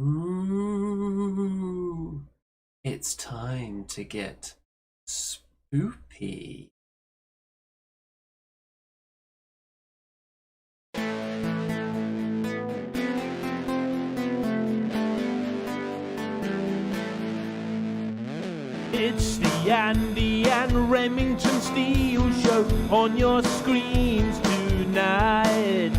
Ooh, it's time to get spoopy. It's the Andy and Remington Steel Show on your screens tonight.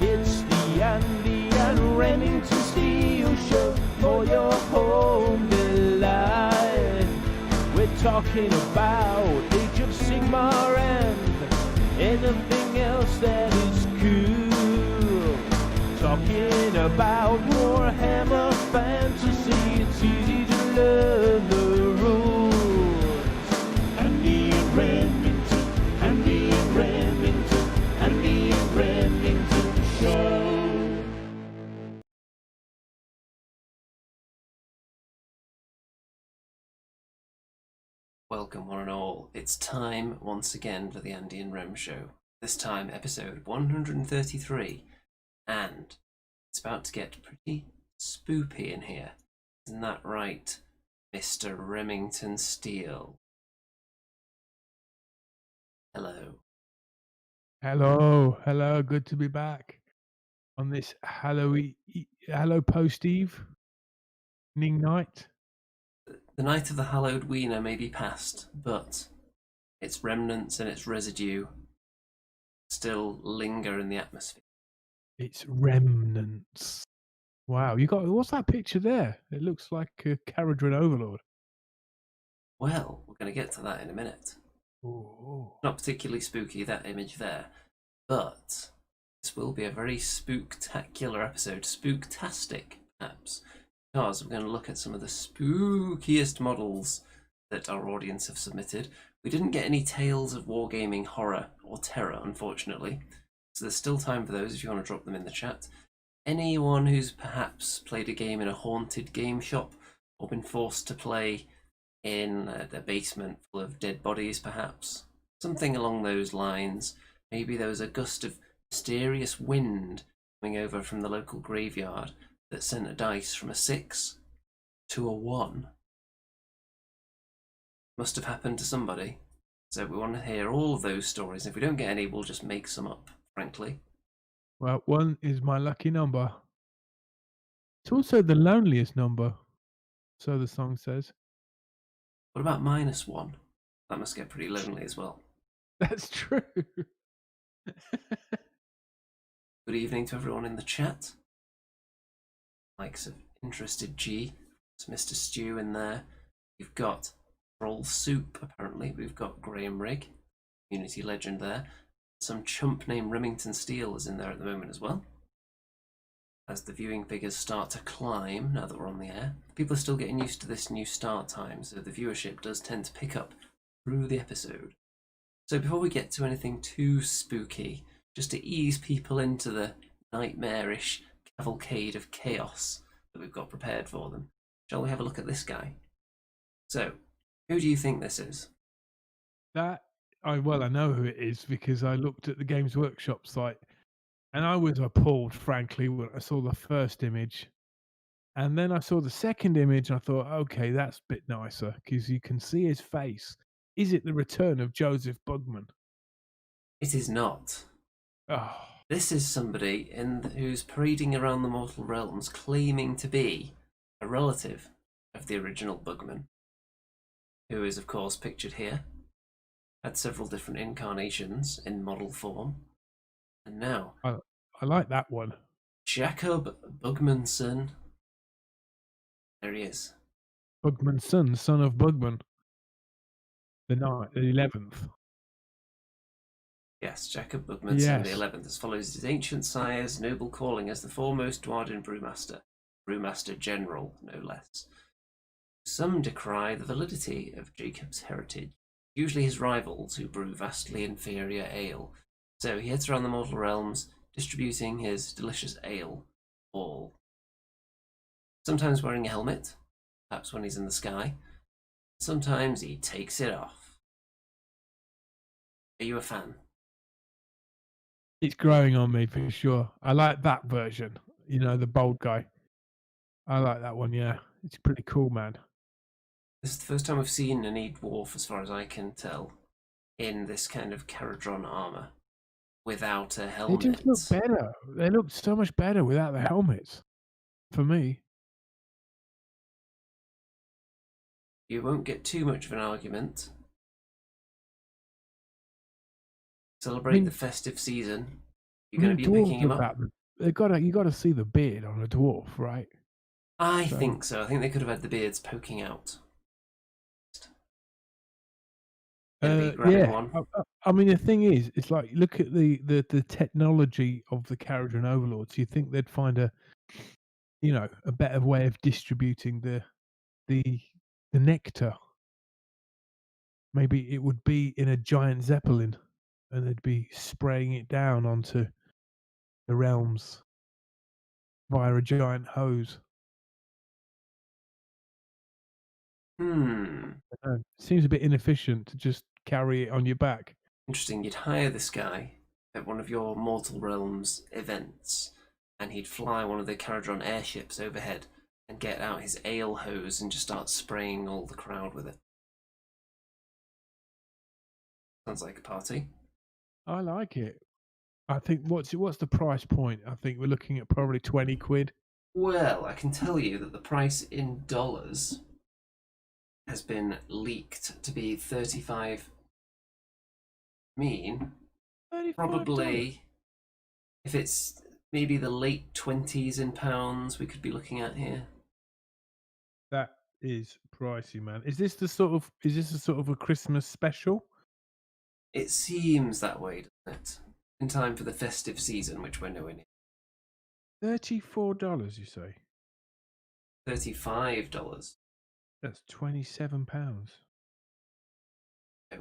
It's the Andy and Remington Steel Show for your home delight. We're talking about Age of Sigmar and anything else that is cool. Talking about Warhammer Fantasy, it's easy to learn the rules. Andy and Remington, Andy and Remington, Andy and Remington Show. Welcome, one and all. It's time once again for the Andy and Rem Show. This time, episode 133, and it's about to get pretty spoopy in here. Isn't that right, Mr. Remington Steele? Hello. Hello, good to be back on this Hello post evening night. The night of the hallowed wiener may be past, but its remnants and its residue still linger in the atmosphere. It's remnants. Wow, what's that picture there? It looks like a Caradron Overlord. Well, we're going to get to that in a minute. Ooh. Not particularly spooky, that image there, but this will be a very spooktacular episode, spooktastic perhaps, because we're going to look at some of the spookiest models that our audience have submitted. We didn't get any tales of wargaming horror or terror, unfortunately, so there's still time for those if you want to drop them in the chat. Anyone who's perhaps played a game in a haunted game shop or been forced to play in a basement full of dead bodies, perhaps something along those lines. Maybe there was a gust of mysterious wind coming over from the local graveyard that sent a dice from a 6 to a 1. Must have happened to somebody. So we want to hear all of those stories. If we don't get any, we'll just make some up, frankly. Well, 1 is my lucky number. It's also the loneliest number, so the song says. What about -1? That must get pretty lonely as well. That's true. Good evening to everyone in the chat. Likes of Interested G. It's Mr. Stew in there. You've got Roll Soup, apparently. We've got Graham Rigg, community legend there. Some chump named Remington Steele is in there at the moment as well. As the viewing figures start to climb, now that we're on the air, people are still getting used to this new start time, so the viewership does tend to pick up through the episode. So before we get to anything too spooky, just to ease people into the nightmarish cavalcade of chaos that we've got prepared for them, shall we have a look at this guy? So, who do you think this is? I know who it is because I looked at the Games Workshop site and I was appalled, frankly, when I saw the first image. And then I saw the second image and I thought, okay, that's a bit nicer because you can see his face. Is it the return of Joseph Bugman? It is not. Oh. This is somebody who's parading around the mortal realms claiming to be a relative of the original Bugman, who is, of course, pictured here. Had several different incarnations in model form. And now, I like that one. Jacob Bugmanson. There he is. Bugman's son of Bugman. The 11th. Yes, Jacob Bugmanson, the 11th, as follows his ancient sire's noble calling as the foremost Dwarden brewmaster general, no less. Some decry the validity of Jacob's heritage, usually his rivals who brew vastly inferior ale. So he heads around the mortal realms, distributing his delicious ale, all. Sometimes wearing a helmet, perhaps when he's in the sky. Sometimes he takes it off. Are you a fan? It's growing on me for sure. I like that version, the bold guy. I like that one, yeah. It's pretty cool, man. This is the first time I've seen any dwarf, as far as I can tell, in this kind of Caradron armor without a They just look helmet. better. They look so much better without the helmets, for me. You won't get too much of an argument. I Celebrate the mean festive season. You're I going mean, to be picking dwarves him look up? that they gotta you gotta see the beard on a dwarf, right? I So, think so. I think they could have had the beards poking out. Gonna be grabbing yeah. one. I mean, the thing is, it's like, look at the technology of the Kharadron overlords. You'd think they'd find a better way of distributing the the nectar. Maybe it would be in a giant zeppelin, and they'd be spraying it down onto the realms via a giant hose. Hmm. I don't know, seems a bit inefficient to just carry it on your back. Interesting. You'd hire this guy at one of your Mortal Realms events, and he'd fly one of the Caradron airships overhead and get out his ale hose and just start spraying all the crowd with it. Sounds like a party. I like it. I think what's the price point? I think we're looking at probably 20 quid. Well, I can tell you that the price in dollars has been leaked to be 35. Mean $35. probably if it's maybe the late 20s in pounds we could be looking at here. That is pricey, man. Is this a sort of a Christmas special? It seems that way, doesn't it? In time for the festive season, which we're nowhere near. $34, you say? $35. That's £27. No.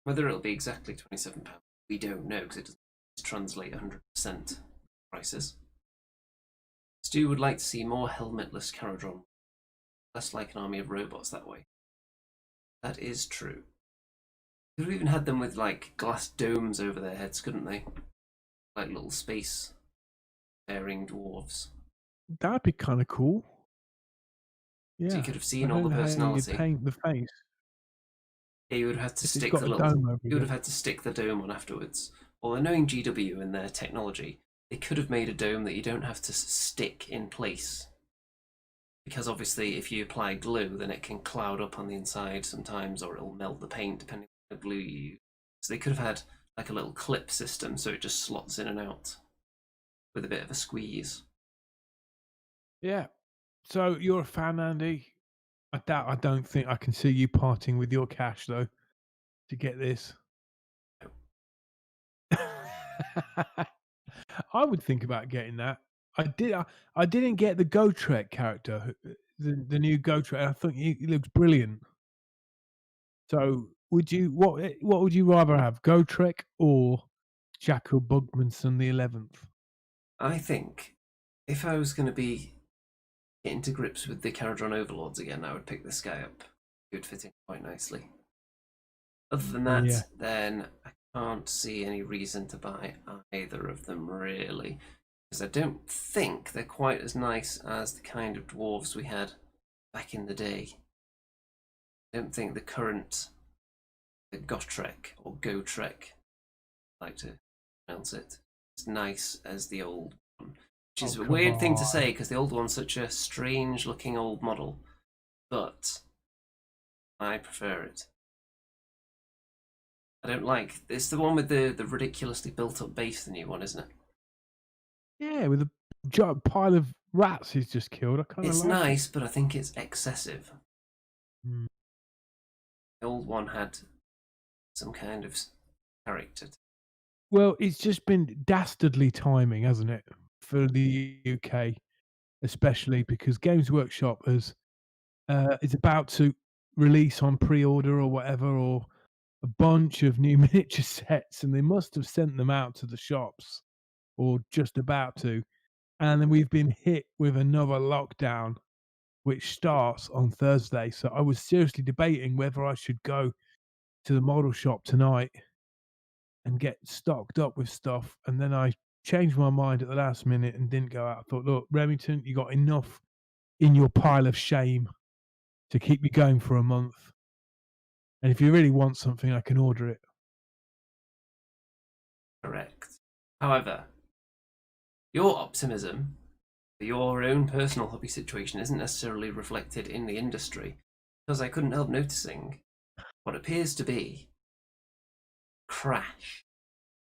Whether it'll be exactly £27, we don't know because it doesn't translate 100% prices. Stu would like to see more helmetless Caradron, less like an army of robots that way. That is true. Could have even had them with like glass domes over their heads, couldn't they? Like little space faring dwarves. That'd be kind of cool. So you Yeah. could have I seen all don't the know how you'd personality. paint the face Yeah, you would have had to if it's stick got the a little. dome over You would have it. had to stick the dome on afterwards. Although knowing GW and their technology, they could have made a dome that you don't have to stick in place. Because obviously, if you apply glue, then it can cloud up on the inside sometimes, or it'll melt the paint depending on the glue you use. So they could have had like a little clip system, so it just slots in and out with a bit of a squeeze. Yeah. So you're a fan, Andy? I don't think I can see you parting with your cash though to get this. I would think about getting that. I didn't get the Gotrek character, the new Gotrek. I think he looks brilliant. So what would you rather have, Gotrek or Jackal Bugmanson the 11th? I think if I was going to be getting to grips with the Caradron Overlords again, I would pick this guy up. He would fit in quite nicely. Other than Yeah. that, then I can't see any reason to buy either of them really, because I don't think they're quite as nice as the kind of dwarves we had back in the day. I don't think the current the Gotrek or Gotrek, I like to pronounce it, as nice as the old one. Which is Oh, a come weird thing to on. say because the old one's such a strange looking old model, but I prefer it. I don't like it's the one with the ridiculously built up base, the new one, isn't it? Yeah, with a giant pile of rats he's just killed. I kind of It's like it. nice, but I think it's excessive. Mm. The old one had some kind of character. Well, it's just been dastardly timing, hasn't it, for the UK, especially because Games Workshop is about to release on pre-order or whatever, or a bunch of new miniature sets, and they must have sent them out to the shops or just about to. And then we've been hit with another lockdown, which starts on Thursday. So I was seriously debating whether I should go to the model shop tonight and get stocked up with stuff. And then I changed my mind at the last minute and didn't go out. I thought, look, Remington, you got in your pile of shame to keep you going for a month. And if you really want something, I can order it. Correct. However, your optimism for your own personal hobby situation isn't necessarily reflected in the industry, because I couldn't help noticing what appears to be crash.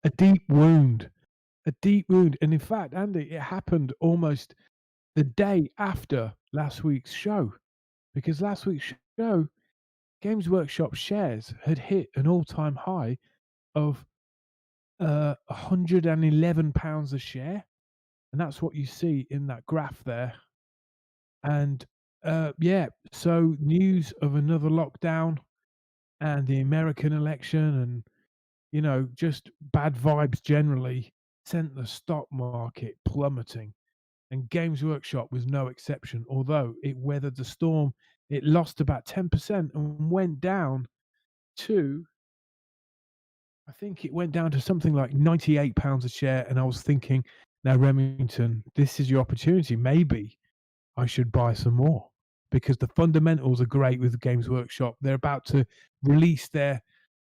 A deep wound. A deep wound. And in fact, Andy, it happened almost the day after last week's show. Because last week's show, Games Workshop shares had hit an all-time high of £111 a share, and that's what you see in that graph there. And yeah, so news of another lockdown and the American election, and just bad vibes generally sent the stock market plummeting. And Games Workshop was no exception. Although it weathered the storm, it lost about 10% and went down to, I think it went down to something like £98 a share. And I was thinking, now Remington, this is your opportunity. Maybe I should buy some more, because the fundamentals are great with Games Workshop. They're about to release uh,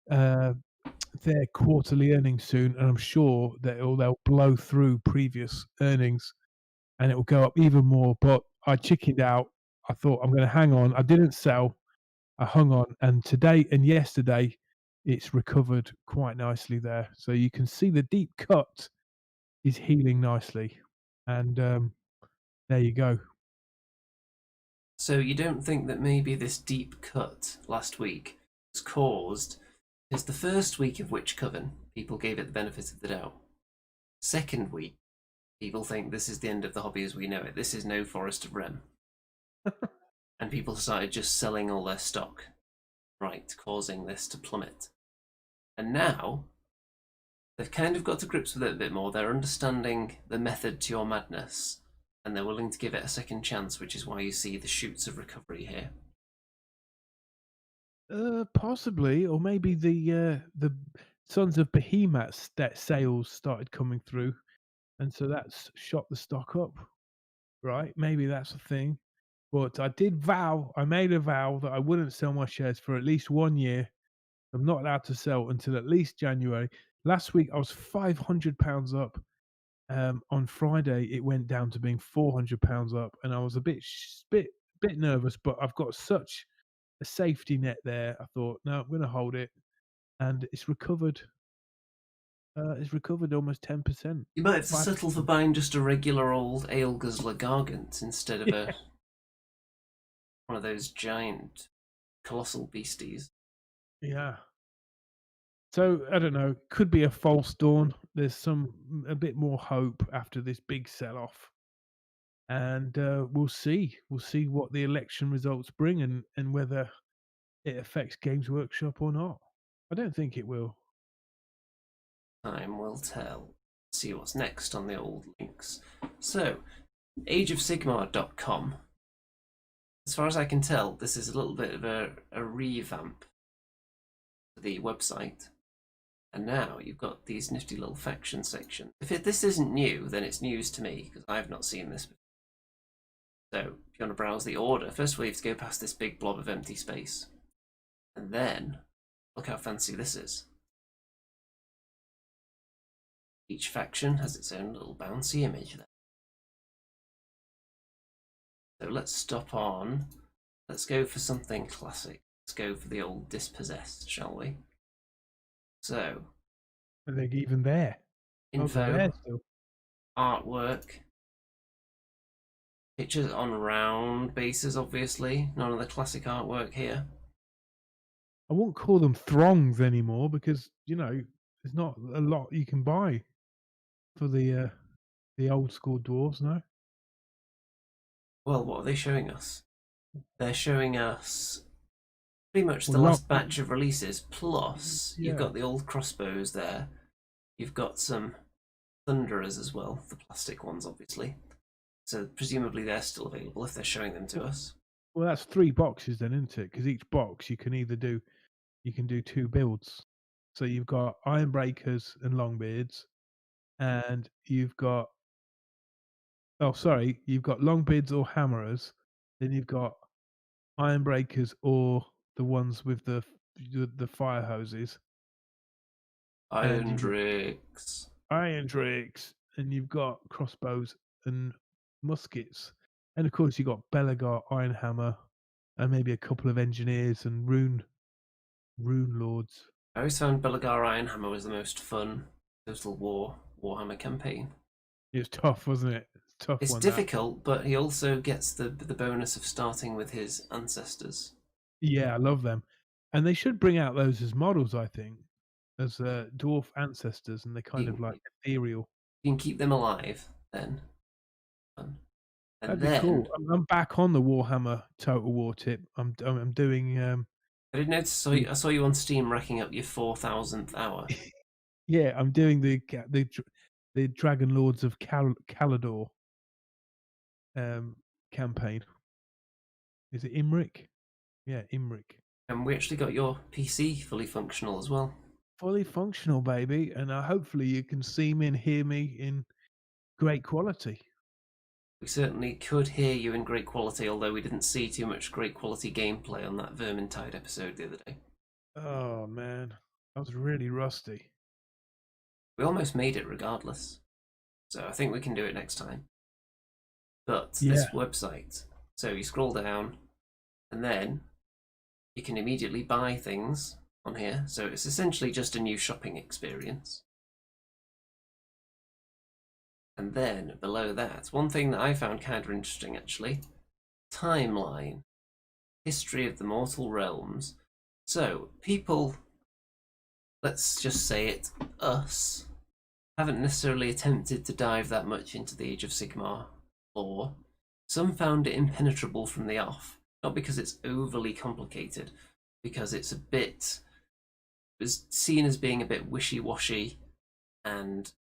their quarterly earnings soon, and I'm sure that they'll blow through previous earnings, and it will go up even more. But I chickened out. I thought I'm going to hang on. I didn't sell. I hung on, and today and yesterday, it's recovered quite nicely there. So you can see the deep cut is healing nicely, and there you go. So you don't think that maybe this deep cut last week was caused because the first week of Witch Coven, people gave it the benefit of the doubt. Second week, people think this is the end of the hobby as we know it. This is no Forest of Rem. And people started just selling all their stock, right, causing this to plummet. And now, they've kind of got to grips with it a bit more. They're understanding the method to your madness, and they're willing to give it a second chance, which is why you see the shoots of recovery here. Possibly, or maybe the Sons of Behemoth that sales started coming through, and so that's shot the stock up, right? Maybe that's a thing. But I made a vow that I wouldn't sell my shares for at least 1 year. I'm not allowed to sell until at least January. Last week I was £500 up. On Friday it went down to being £400 up, and I was a bit nervous, but I've got such a safety net there. I thought, no, I'm going to hold it, and it's recovered. It's recovered almost 10%. You might have to settle for buying just a regular old ale guzzler gargant instead of one of those giant, colossal beasties. Yeah. So I don't know. Could be a false dawn. There's a bit more hope after this big sell-off, and we'll see. We'll see what the election results bring, and whether it affects Games Workshop or not. I don't think it will. Time will tell. See what's next on the old links. So, ageofsigmar.com. As far as I can tell, this is a little bit of a revamp to the website. And now you've got these nifty little faction sections. If this isn't new, then it's news to me, because I've not seen this before. So, if you want to browse the order, first of all you have to go past this big blob of empty space. And then, look how fancy this is. Each faction has its own little bouncy image there. So let's stop on. Let's go for something classic. Let's go for the old Dispossessed, shall we? So, I think even there. info, artwork, pictures on round bases, obviously. None of the classic artwork here. I won't call them throngs anymore, because there's not a lot you can buy for the old school dwarves now. Well, what are they showing us? They're showing us pretty much the last batch of releases, plus you've got the old crossbows there. You've got some thunderers as well, the plastic ones obviously. So presumably they're still available if they're showing them to us. Well, that's 3 boxes then, isn't it? Because each box you can do 2 builds. So you've got Ironbreakers and Longbeards, and you've got Longbeards or Hammerers, Then you've got iron breakers or the ones with the fire hoses, and Iron you've got Drakes. iron drakes, and you've got crossbows and muskets, and of course you've got Belagar iron hammer, and maybe a couple of engineers and rune lords. I always found Belagar Ironhammer was the most fun Total War Warhammer campaign. It was tough, wasn't it? It's a tough It's one that. difficult, but he also gets the bonus of starting with his ancestors. Yeah, I love them, and they should bring out those as models. I think as dwarf ancestors, and they're kind of You, like ethereal. you can keep them alive, then. And That'd be then cool. I'm back on the Warhammer Total War tip. I'm doing I did notice the I saw you on Steam racking up your 4,000th hour. yeah, I'm doing the Dragon Lords of Calador campaign. Is it Imric? Yeah, Imric. And we actually got your PC fully functional as well. Fully functional, baby, and hopefully you can see me and hear me in great quality. We certainly could hear you in great quality, although we didn't see too much great quality gameplay on that Vermintide episode the other day. Oh man, I was really rusty. We almost made it regardless, so I think we can do it next time. But Yeah, this website, so you scroll down, and then you can immediately buy things on here, so it's essentially just a new shopping experience. And then below that, one thing that I found kind of interesting actually, timeline, history of the mortal realms. So people, let's just say it, us, haven't necessarily attempted to dive that much into the Age of Sigmar lore. Some found it impenetrable from the off, not because it's overly complicated, because it's a bit, it was seen as being a bit wishy-washy and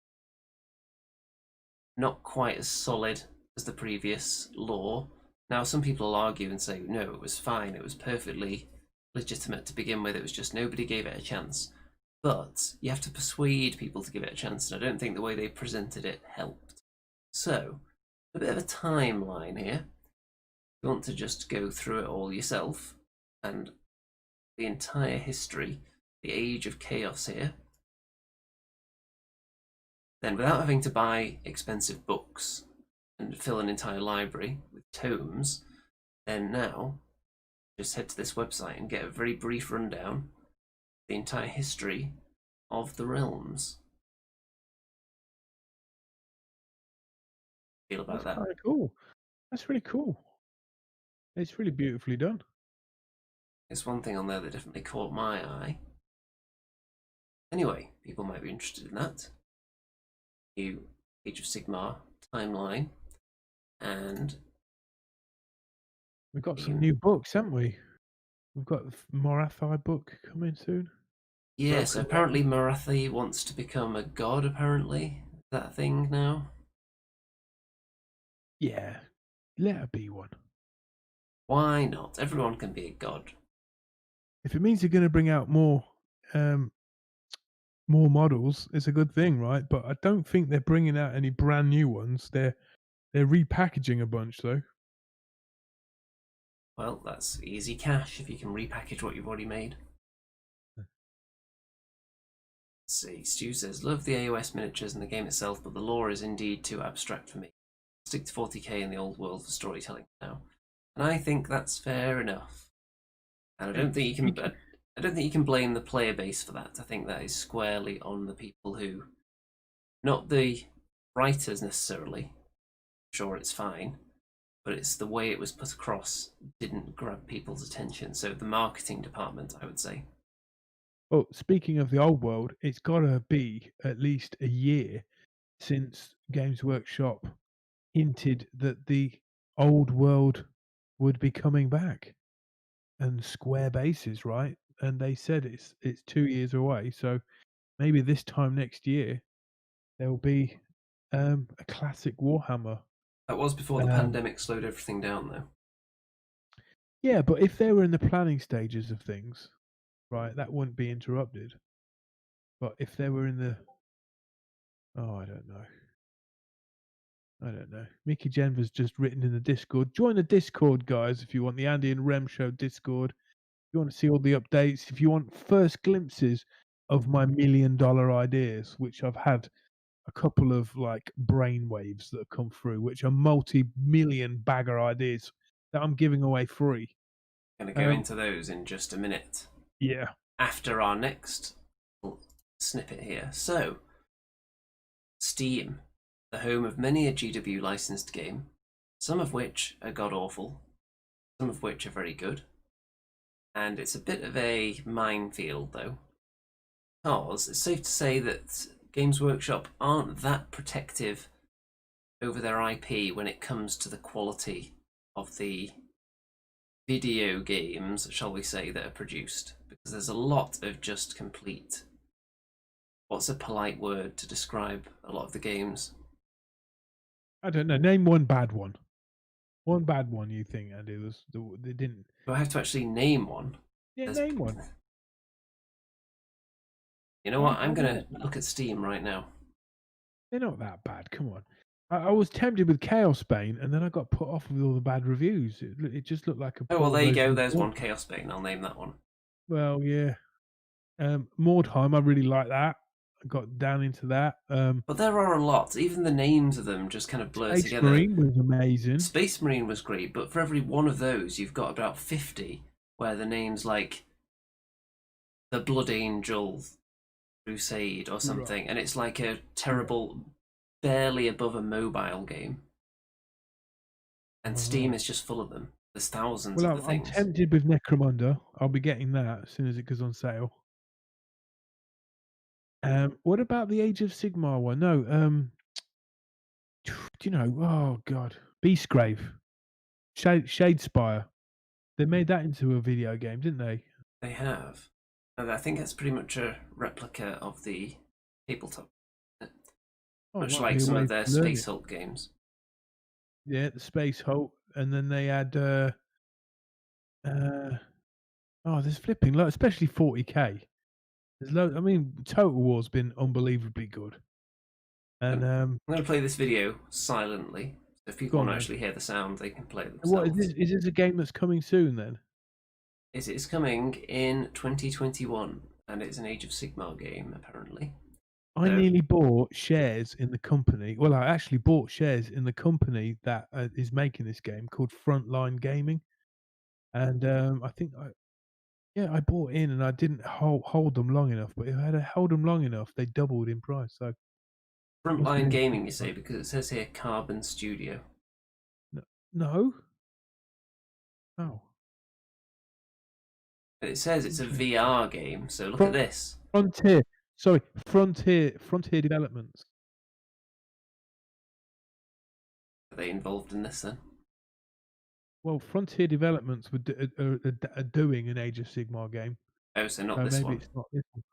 not quite as solid as the previous lore. Now, some people will argue and say, no, it was fine, it was perfectly legitimate to begin with, it was just nobody gave it a chance. But you have to persuade people to give it a chance, and I don't think the way they presented it helped. So, a bit of a timeline here. You want to just go through it all yourself, and the entire history, the Age of Chaos here. Then, without having to buy expensive books and fill an entire library with tomes, then now just head to this website and get a very brief rundown of the entire history of the realms. Feel about that's that? kind of cool. That's really cool. It's really beautifully done. There's one thing on there that definitely caught my eye. Anyway, people might be interested in that. New Age of Sigmar timeline, and We've got some new books, haven't we? We've got the Morathi book coming soon. yeah, so Broken apparently Realms. Marathi wants to become a god, apparently. Is that a thing now? Yeah, let her be one. Why not? Everyone can be a god. If it means you're going to bring out um, more models, it's a good thing, right? But I don't think they're bringing out any brand new ones. They're repackaging a bunch though. Well, that's easy cash if you can repackage what you've already made. Let's see, Stu says, love the AOS miniatures and the game itself, but the lore is indeed too abstract for me. Stick to 40k in the old world for storytelling now. And I think that's fair enough. And I don't think you can I don't think you can blame the player base for that. I think that is squarely on the people who, not the writers necessarily. Sure, it's fine, but it's the way it was put across didn't grab people's attention. So the marketing department, I would say. Well, speaking of the old world, it's got to be at least a year since Games Workshop hinted that the old world would be coming back, and square bases, right? And they said it's 2 years away, so maybe this time next year there'll be a classic Warhammer. That was before the Um, pandemic slowed everything down, though. yeah, but if they were in the planning stages of things, right, that wouldn't be interrupted. But if they were in the, oh, I don't know. I don't know. Mickey Jenver's just written in the Discord. Join the Discord, guys, if you want the Andy and Rem Show Discord. If you want to see all the updates, if you want first glimpses of my $1 million ideas, which I've had a couple of like brain waves that have come through, which are multi-million bagger ideas that I'm giving away free. I'm going to go into those in just a minute. Yeah. After our next snippet here. So, Steam, the home of many a GW licensed game, some of which are god awful, some of which are very good. And it's a bit of a minefield though, because it's safe to say that Games Workshop aren't that protective over their IP when it comes to the quality of the video games, shall we say, that are produced. Because there's a lot of just complete, what's a polite word to describe a lot of the games? I don't know. Name one bad one. One bad one you think, Andy? They didn't. Do I have to actually name one? Yeah, There's... name one. You know what? I'm going to look at Steam right now. They're not that bad. Come on. I was tempted with Chaos Bane, and then I got put off with all the bad reviews. It just looked like a. Oh well, there you go. There's one. one Chaos Bane. I'll name that one. Well, yeah. Mordheim, I really like that. I got down into that. But there are a lot. Even the names of them just kind of blur Space together. Marine was amazing. Space Marine was great, but for every one of those, you've got about 50 where the name's like the Blood Angel Crusade or something, Right. and it's like a terrible, barely above a mobile game. And Steam is just full of them. There's thousands of the I'm things. tempted with Necromunda. I'll be getting that as soon as it goes on sale. What about the Age of Sigmar one? No, do you know? Oh God, Beastgrave, Shadespire. They made that into a video game, didn't they? They have. And I think it's pretty much a replica of the tabletop. Oh, Much might like be a some way of to their learn Space it. Hulk games. Yeah, the Space Hulk, and then they had. There's flipping low, especially 40k. There's low. I mean, Total War's been unbelievably good. And I'm going to play this video silently. So if people go on, want to then. actually hear the sound, they can play it What themselves. is this? Is this a game that's coming soon then? It's coming in 2021, and it's an Age of Sigmar game, apparently. I So, nearly bought shares in the company. Well, I actually bought shares in the company that is making this game called Frontline Gaming, and I think I bought in and I didn't hold them long enough. But if I had held them long enough, they doubled in price. So must be Frontline interesting. Gaming, you say, because it says here Carbon Studio. No. Oh. But it says it's a Interesting. VR game, so look at this. Frontier. Sorry, Frontier Developments. Are they involved in this then? Well, Frontier Developments are doing an Age of Sigmar game. Oh, so not So this maybe one. it's not this one.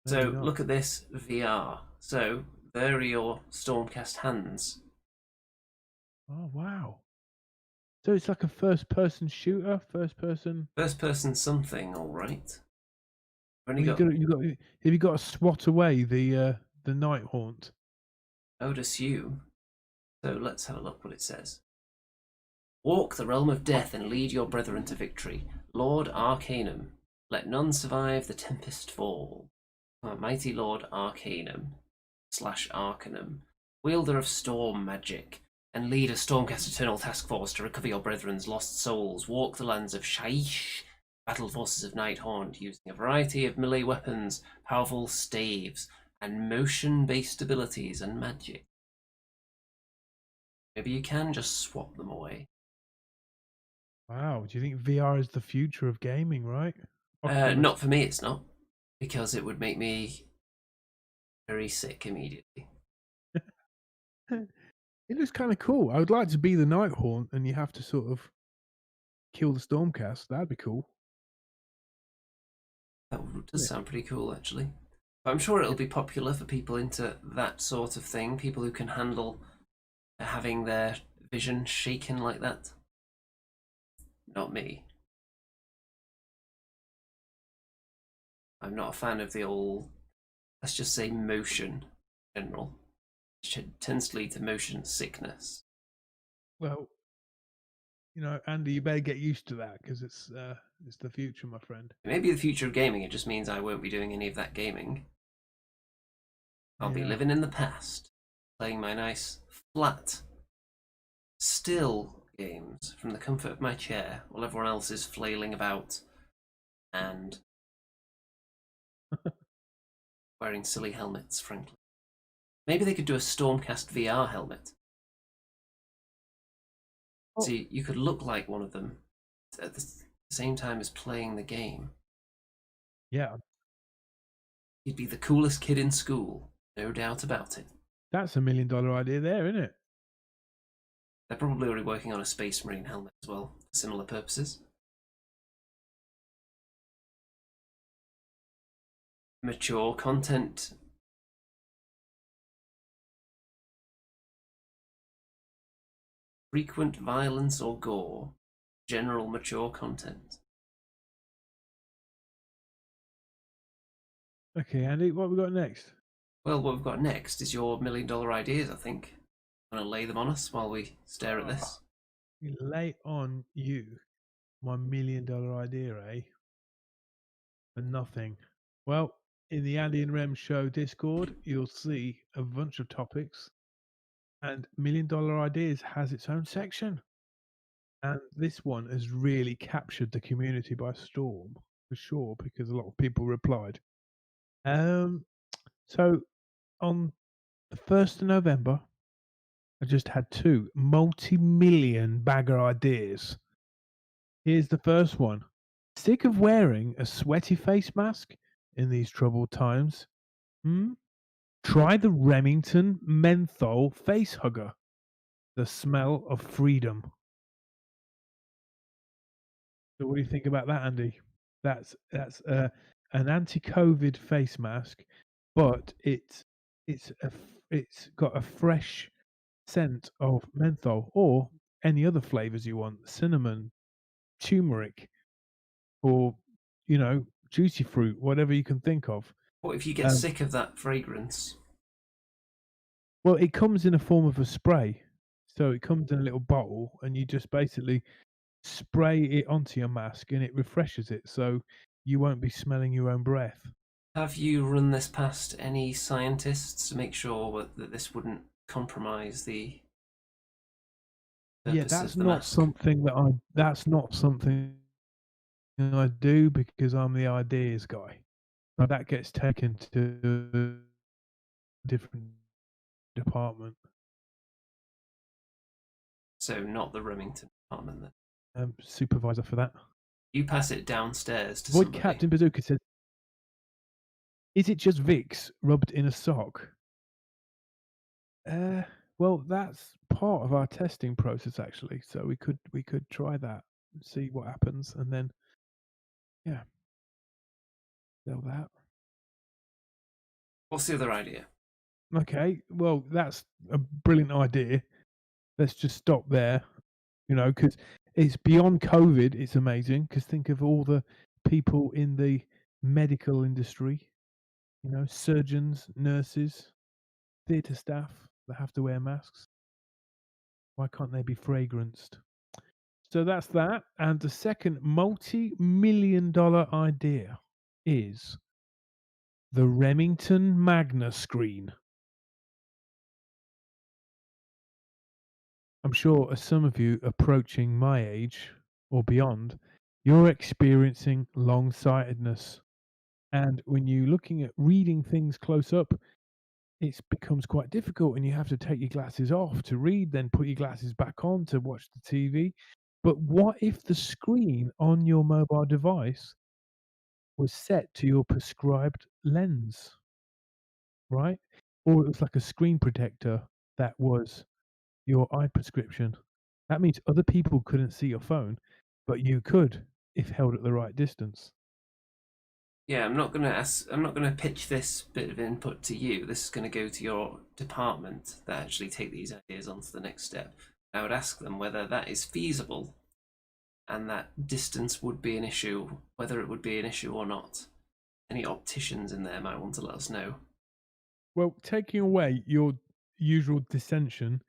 So Maybe not. look at this VR. So there are your Stormcast hands. Oh wow! So it's like a first-person shooter, first-person. First person something, all right. Well, have you got to swat away the Night Haunt? I would assume. So let's have a look what it says. Walk the realm of death and lead your brethren to victory. Lord Arcanum, let none survive the tempest fall. Mighty Lord Arcanum / Arcanum, wielder of storm magic, and lead a Stormcast Eternal task force to recover your brethren's lost souls. Walk the lands of Shaish, battle forces of Nighthaunt, using a variety of melee weapons, powerful staves, and motion-based abilities and magic. Maybe you can just swap them away. Wow! Do you think VR is the future of gaming? Right? Not for me, it's not, because it would make me very sick immediately. It looks kind of cool. I would like to be the Night Haunt, and you have to sort of kill the Stormcast. That'd be cool. That does sound pretty cool, actually. But I'm sure it'll be popular for people into that sort of thing, people who can handle having their vision shaken like that. Not me. I'm not a fan of the old, let's just say, motion in general. which tends to lead to motion sickness. Well, Andy, you better get used to that because it's the future, my friend. It may be the future of gaming, it just means I won't be doing any of that gaming. I'll be Yeah. living in the past, playing my nice, flat, still games from the comfort of my chair while everyone else is flailing about and wearing silly helmets, frankly. Maybe they could do a Stormcast VR helmet. Oh. See, you could look like one of them at the same time as playing the game. Yeah, You'd be the coolest kid in school, no doubt about it. that's $1 million idea there, isn't it? They're probably already working on a Space Marine helmet as well, for similar purposes. Mature content. Frequent violence or gore. General mature content. Okay, Andy, what have we got next? Well, what we've got next is your $1 million ideas, I think. Want to lay them on us while we stare at this? Lay on you my $1 million idea, eh? For nothing. Well, in the Andy and Rem Show Discord, you'll see a bunch of topics, and $1 million ideas has its own section. And this one has really captured the community by storm, for sure, because a lot of people replied. So on the 1st of November, I just had 2 multi-million bagger ideas. Here's the first one. Sick of wearing a sweaty face mask in these troubled times? Try the Remington Menthol Face Hugger. The smell of freedom. So what do you think about that, Andy? That's an anti-COVID face mask, but it's got a fresh scent of menthol or any other flavors you want, cinnamon, turmeric, or juicy fruit, whatever you can think of. What if you get sick of that fragrance? Well, it comes in a form of a spray. So it comes in a little bottle and you just basically spray it onto your mask and it refreshes it so you won't be smelling your own breath. Have you run this past any scientists to make sure that this wouldn't compromise the Yeah, purpose that's of the not mask? something I do because I'm the ideas guy. So that gets taken to a different department. So not the Remington department then. Supervisor for that. You pass it downstairs to Void somebody. Captain Bazooka says, "Is it just Vicks rubbed in a sock?" Well, that's part of our testing process actually. So we could try that, and see what happens, and then sell that. What's the other idea? Okay, well, that's a brilliant idea. Let's just stop there, because it's beyond COVID. It's amazing because think of all the people in the medical industry, surgeons, nurses, theatre staff that have to wear masks. Why can't they be fragranced? So that's that. And the second multi-million dollar idea is the Remington Magna screen. I'm sure as some of you approaching my age or beyond, you're experiencing long-sightedness. And when you're looking at reading things close up, it becomes quite difficult and you have to take your glasses off to read, then put your glasses back on to watch the TV. But what if the screen on your mobile device was set to your prescribed lens, right? Or it was like a screen protector that was your eye prescription. That means other people couldn't see your phone, but you could if held at the right distance. Yeah, I'm not gonna pitch this bit of input to you. This is gonna go to your department that actually take these ideas on to the next step. I would ask them whether that is feasible and that distance would be an issue, whether it would be an issue or not. Any opticians in there might want to let us know. Well, taking away your usual dissension,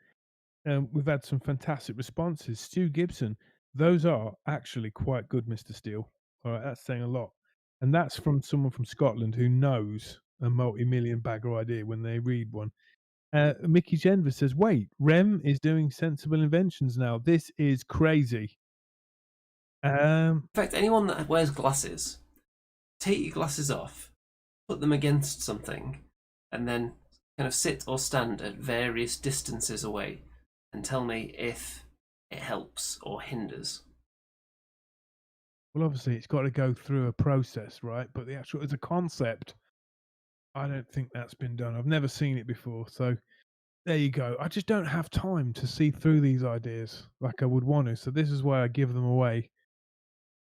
we've had some fantastic responses. Stu Gibson, those are actually quite good, Mr. Steele. All right, that's saying a lot. And that's from someone from Scotland who knows a multi-million bagger idea when they read one. Mickey Genver says, wait, Rem is doing sensible inventions now. This is crazy. In fact, anyone that wears glasses, take your glasses off, put them against something, and then kind of sit or stand at various distances away and tell me if it helps or hinders. Well, obviously, it's got to go through a process, right? But the actual, as a concept, I don't think that's been done. I've never seen it before. So there you go. I just don't have time to see through these ideas like I would want to. So this is why I give them away.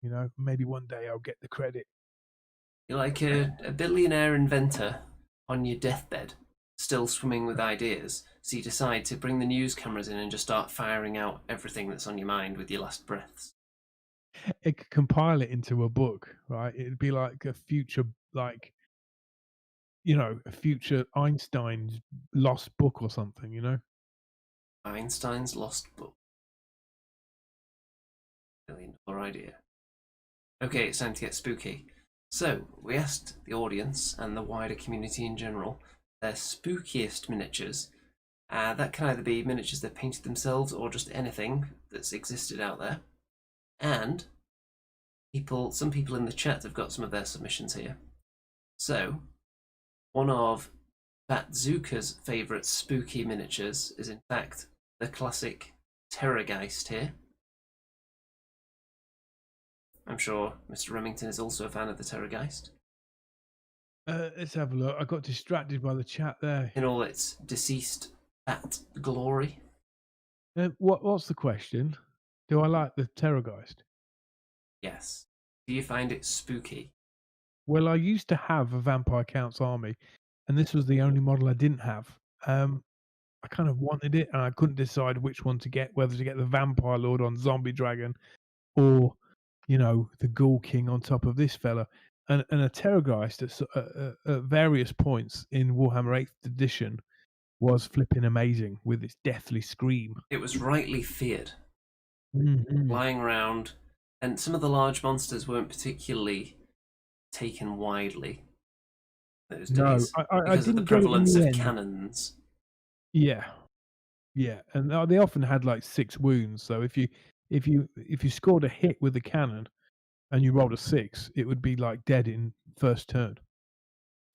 You know, maybe one day I'll get the credit. You're like a billionaire inventor on your deathbed, still swimming with ideas, so you decide to bring the news cameras in and just start firing out everything that's on your mind with your last breaths. It could compile it into a book, right? It'd be like a future, like, you know, a future Einstein's lost book or something, you know? Einstein's lost book. $1 million idea. Okay, it's time to get spooky. So, we asked the audience and the wider community in general their spookiest miniatures. That can either be miniatures they've painted themselves or just anything that's existed out there. And some people in the chat have got some of their submissions here. So, one of Batzuka's favourite spooky miniatures is in fact the classic Terrorgeist here. I'm sure Mr. Remington is also a fan of the Terrorgeist. Let's have a look. I got distracted by the chat there. In all its deceased bat glory. What's the question? Do I like the Terrorgeist? Yes. Do you find it spooky? Well, I used to have a Vampire Counts army, and this was the only model I didn't have. I kind of wanted it, and I couldn't decide which one to get, whether to get the Vampire Lord on Zombie Dragon or, you know, the Ghoul King on top of this fella. And a Terrorgeist at various points in Warhammer 8th edition was flipping amazing with its deathly scream. It was rightly feared. Mhm. Flying around, and some of the large monsters weren't particularly taken widely those No, days I because of the didn't get it in prevalence the of end. cannons. Yeah, yeah, and they often had like 6 wounds. So if you scored a hit with the cannon and you rolled a 6, it would be like dead in first turn.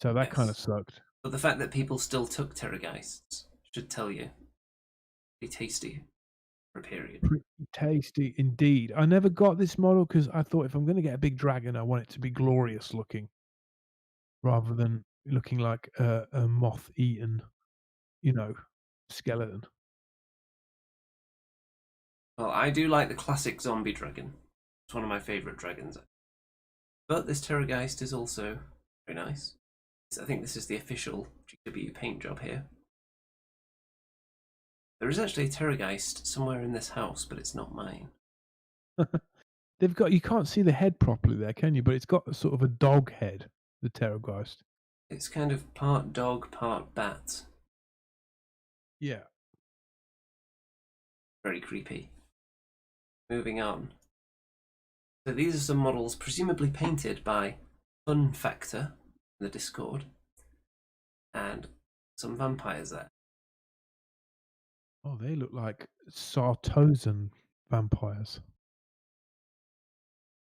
So that kind of Yes. sucked. But the fact that people still took Terrorgeists should tell you. Be tasty for a period. Pretty tasty indeed. I never got this model because I thought if I'm going to get a big dragon, I want it to be glorious looking rather than looking like a moth-eaten, you know, skeleton. Well, I do like the classic zombie dragon. It's one of my favourite dragons. But this Terrorgeist is also very nice. I think this is the official GW paint job here. There is actually a Terrorgeist somewhere in this house, but it's not mine. They've got, you can't see the head properly there, can you? But it's got sort of a dog head, the Terrorgeist. It's kind of part dog, part bat. Yeah. Very creepy. Moving on. So these are some models presumably painted by Fun Factor in the Discord. And some vampires there. Oh, they look like Sartosan vampires.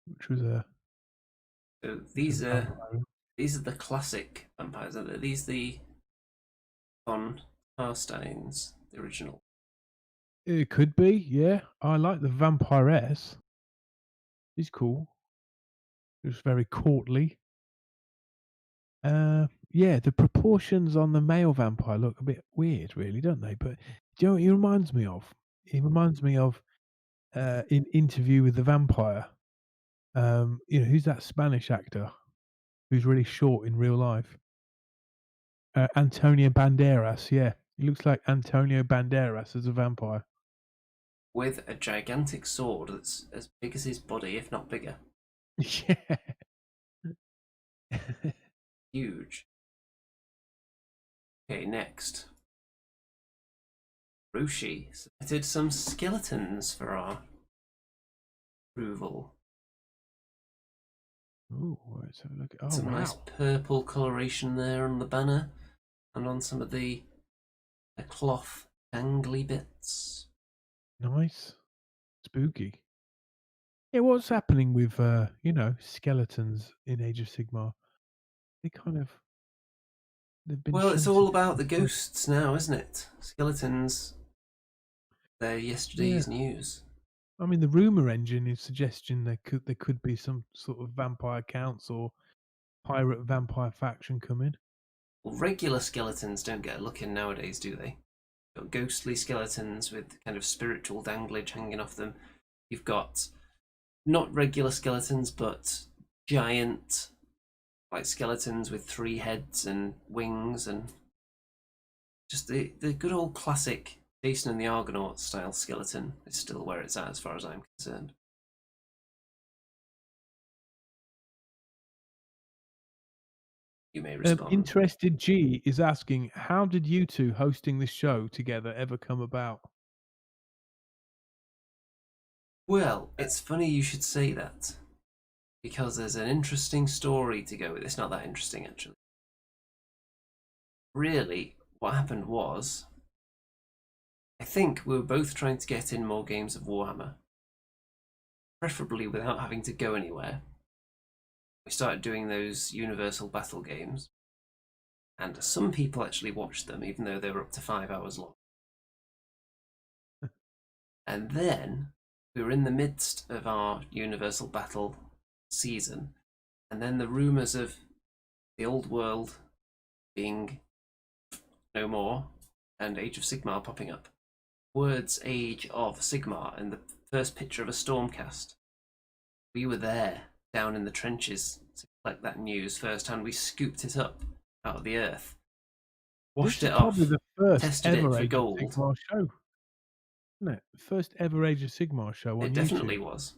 Which was a So these are vampire. the classic vampires. Are these the Von Carsteins, the original? It could be, yeah. I like the vampiress. She's cool. It's very courtly. Yeah, the proportions on the male vampire look a bit weird, really, don't they? But do you know what he reminds me of? He reminds me of in Interview with the Vampire. You know, who's that Spanish actor who's really short in real life? Antonio Banderas, yeah. He looks like Antonio Banderas as a vampire. With a gigantic sword that's as big as his body, if not bigger. Yeah. Huge. Okay, next. Roshi submitted some skeletons for our approval. Ooh, let's have a look. Oh, Some nice wow. purple coloration there on the banner and on some of the cloth dangly bits. Nice. Spooky. Yeah, what's happening with, skeletons in Age of Sigmar? They kind of, they've been Well, it's shunted all to about the the side. ghosts now, isn't it? Skeletons, they're Yeah. yesterday's news. I mean, the rumor engine is suggesting there could be some sort of vampire counts or pirate vampire faction coming. Well, regular skeletons don't get a look in nowadays, do they? You've got ghostly skeletons with kind of spiritual danglage hanging off them. You've got not regular skeletons, but giant, like skeletons with 3 heads and wings, and just the good old classic Jason and the Argonauts style skeleton is still where it's at as far as I'm concerned. You may respond. Interested G is asking, how did you two hosting this show together ever come about? Well, it's funny you should say that, because there's an interesting story to go with. It's not that interesting, actually. Really, what happened was, I think we were both trying to get in more games of Warhammer, preferably without having to go anywhere. We started doing those Universal Battle games, and some people actually watched them, even though they were up to 5 hours long. And then we were in the midst of our Universal Battle season, and then the rumours of the old world being no more and Age of Sigmar popping up. Words Age of Sigmar and the first picture of a Stormcast. We were there, down in the trenches, to collect that news firsthand. We scooped it up out of the earth, washed This it is probably off, the first tested it ever for Age of gold. Sigmar show, isn't it? First ever Age of Sigmar show on It YouTube. definitely was.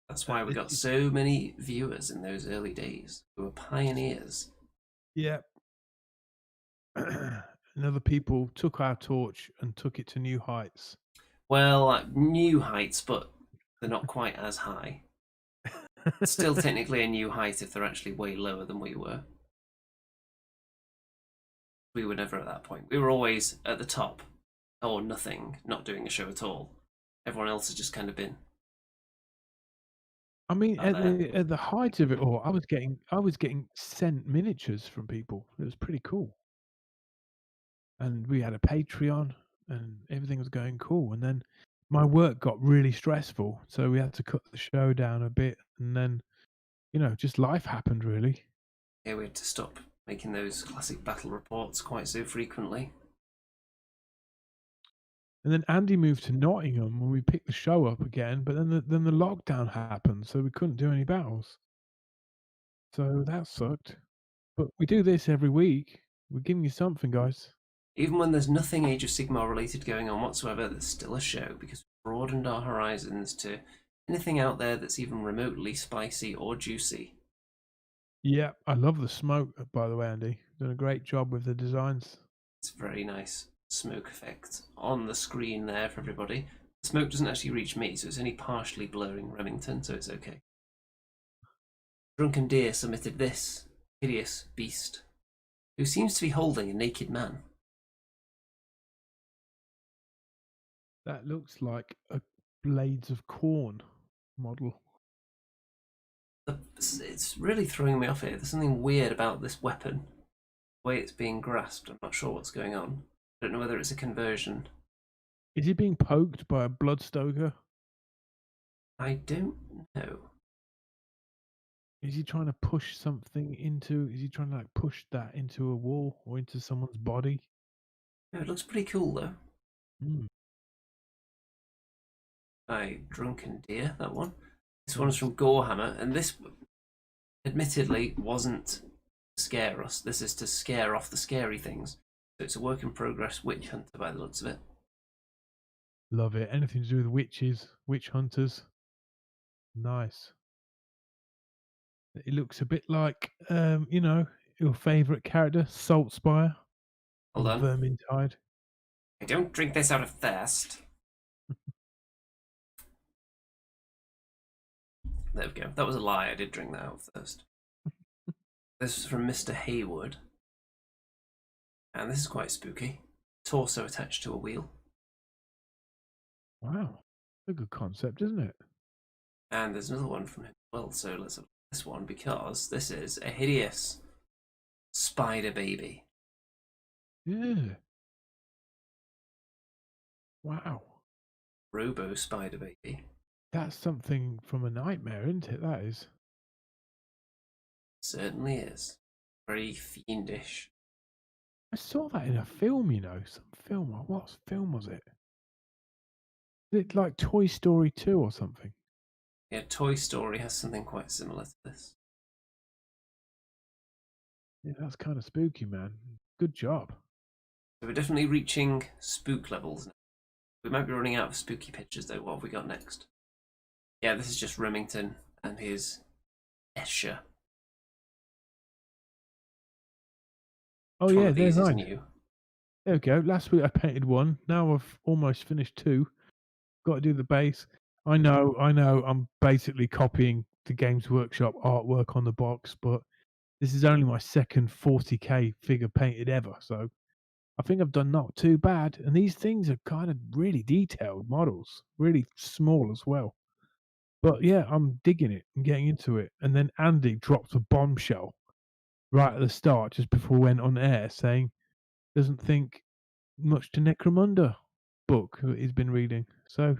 That's why we got so many viewers in those early days. We were pioneers. Yeah. And other people took our torch and took it to new heights. Well, like new heights, but they're not quite as high. Still technically a new height if they're actually way lower than we were. We were never at that point. We were always at the top, or nothing, not doing a show at all. Everyone else has just kind of been. I mean, Out there. at the height of it all, I was getting sent miniatures from people. It was pretty cool. And we had a Patreon and everything was going cool. And then my work got really stressful, so we had to cut the show down a bit, and then, just life happened really. Yeah, we had to stop making those classic battle reports quite so frequently. And then Andy moved to Nottingham when we picked the show up again, but then the lockdown happened, so we couldn't do any battles. So that sucked. But we do this every week. We're giving you something, guys. Even when there's nothing Age of Sigmar related going on whatsoever, there's still a show because we've broadened our horizons to anything out there that's even remotely spicy or juicy. Yeah, I love the smoke, by the way, Andy. Done a great job with the designs. It's a very nice smoke effect on the screen there for everybody. The smoke doesn't actually reach me, so it's only partially blurring Remington, so it's okay. Drunken Deer submitted this hideous beast, who seems to be holding a naked man. That looks like a Blades of Corn model. It's really throwing me off here. There's something weird about this weapon. The way it's being grasped, I'm not sure what's going on. I don't know whether it's a conversion. Is he being poked by a Bloodstoker? I don't know. Is he trying to push something into? Is he trying to push that into a wall or into someone's body? No, it looks pretty cool though. Mm. By Drunken Deer, that one. This one's from Gorehammer, and this admittedly wasn't to scare us. This is to scare off the scary things. So it's a work in progress witch hunter by the looks of it. Love it. Anything to do with witches, witch hunters. Nice. It looks a bit like, your favourite character, Saltspire Hold from on. Vermintide. I don't drink this out of thirst. There we go. That was a lie. I did drink that out of thirst. This was from Mr. Haywood. And this is quite spooky. Torso attached to a wheel. Wow. A good concept, isn't it? And there's another one from him as well. So let's have this one because this is a hideous spider baby. Yeah. Wow. Robo spider baby. That's something from a nightmare, isn't it? That is. Certainly is. Very fiendish. I saw that in a film, you know. Some film. What film was it? Is it like Toy Story 2 or something? Yeah, Toy Story has something quite similar to this. Yeah, that's kind of spooky, man. Good job. So we're definitely reaching spook levels now. We might be running out of spooky pictures though. What have we got next? Yeah, this is just Remington and his Escher. Oh, yeah, there's mine. New. There we go. Last week I painted one. Now I've almost finished two. Got to do the base. I know. I'm basically copying the Games Workshop artwork on the box, but this is only my second 40k figure painted ever. So I think I've done not too bad. And these things are kind of really detailed models, really small as well. But yeah, I'm digging it and getting into it. And then Andy dropped a bombshell right at the start, just before we went on air, saying doesn't think much to Necromunda book that he's been reading. So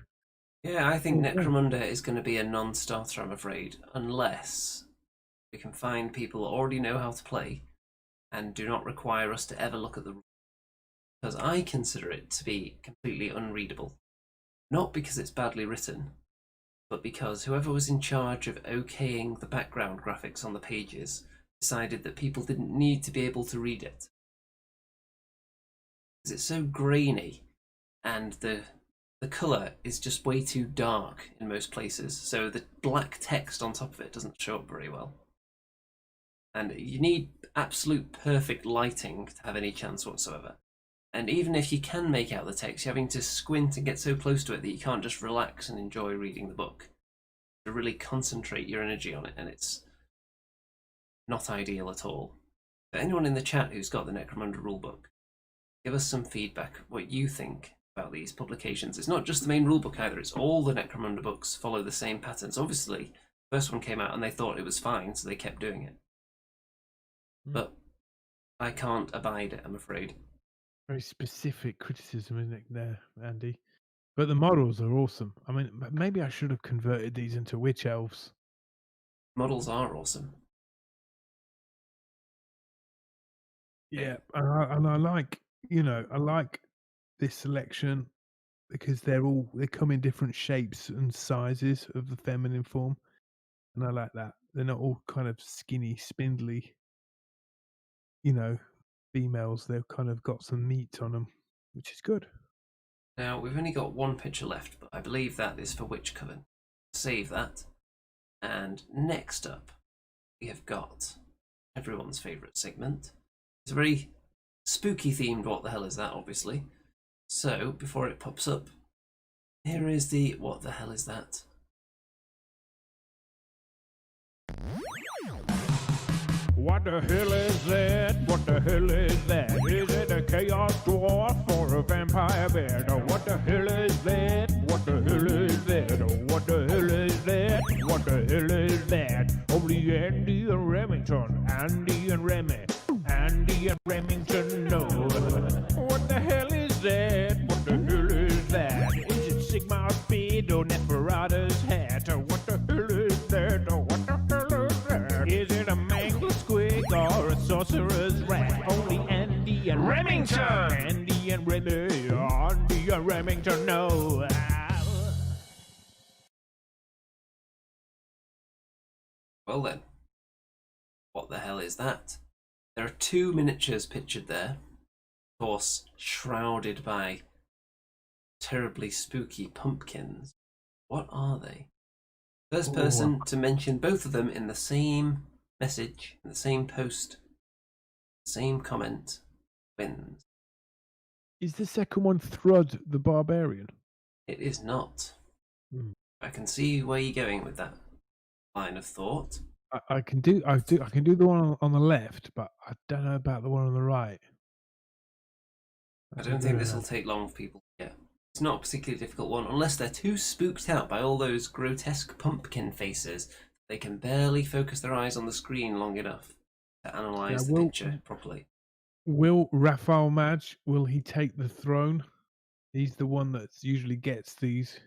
yeah, I think Necromunda is going to be a non-starter, I'm afraid, unless we can find people who already know how to play and do not require us to ever look at the rules. Because I consider it to be completely unreadable. Not because it's badly written, but because whoever was in charge of okaying the background graphics on the pages decided that people didn't need to be able to read it. Because it's so grainy, and the colour is just way too dark in most places, so the black text on top of it doesn't show up very well. And you need absolute perfect lighting to have any chance whatsoever. And even if you can make out the text, you're having to squint and get so close to it that you can't just relax and enjoy reading the book. To really concentrate your energy on it, and it's not ideal at all. But anyone in the chat who's got the Necromunda rulebook, give us some feedback, what you think about these publications. It's not just the main rulebook either, it's all the Necromunda books follow the same patterns. Obviously, the first one came out and they thought it was fine, so they kept doing it. But I can't abide it, I'm afraid. Very specific criticism, isn't it, there, Andy? But the models are awesome. I mean, maybe I should have converted these into witch elves. Models are awesome. Yeah, and I like, you know, I like this selection because they come in different shapes and sizes of the feminine form, and I like that. They're not all kind of skinny, spindly, you know, females. They've kind of got some meat on them, which is good. Now, we've only got one picture left, but I believe that is for Witch Coven. Save that. And next up, we have got everyone's favourite segment. It's a very spooky themed What the Hell Is That, obviously. So, before it pops up, here is the What the Hell Is That? What the hell is that? What the hell is that? Is it a chaos dwarf or a vampire bear? Oh, what the hell is that? What the hell is that? Oh, what the hell is that? What the hell is that? Only Andy and Remington, Andy and Remy, Andy and Remington know. What the hell is that? What the hell is that? Is it Sigmar's beard or Neferata's hat? Oh, what the hell is that? Oh, what the hell is that? Is it a mangled squig or a sorcerer's rat? Only Andy and Remington, Andy and Remy, Andy and Remington know. Well then, what the hell is that? There are two miniatures pictured there, of course, shrouded by terribly spooky pumpkins. What are they? First person to mention both of them in the same message, in the same post, same comment, wins. Is the second one Thrud the Barbarian? It is not. Hmm. I can see where you're going with that line of thought. I can do the one on the left, but I don't know about the one on the right. I That's a don't think good this will enough. take long for people to get. It's not a particularly difficult one, unless they're too spooked out by all those grotesque pumpkin faces. They can barely focus their eyes on the screen long enough to Now, analyse the picture properly. will Rafael Madge, will he take the throne? He's the one that usually gets these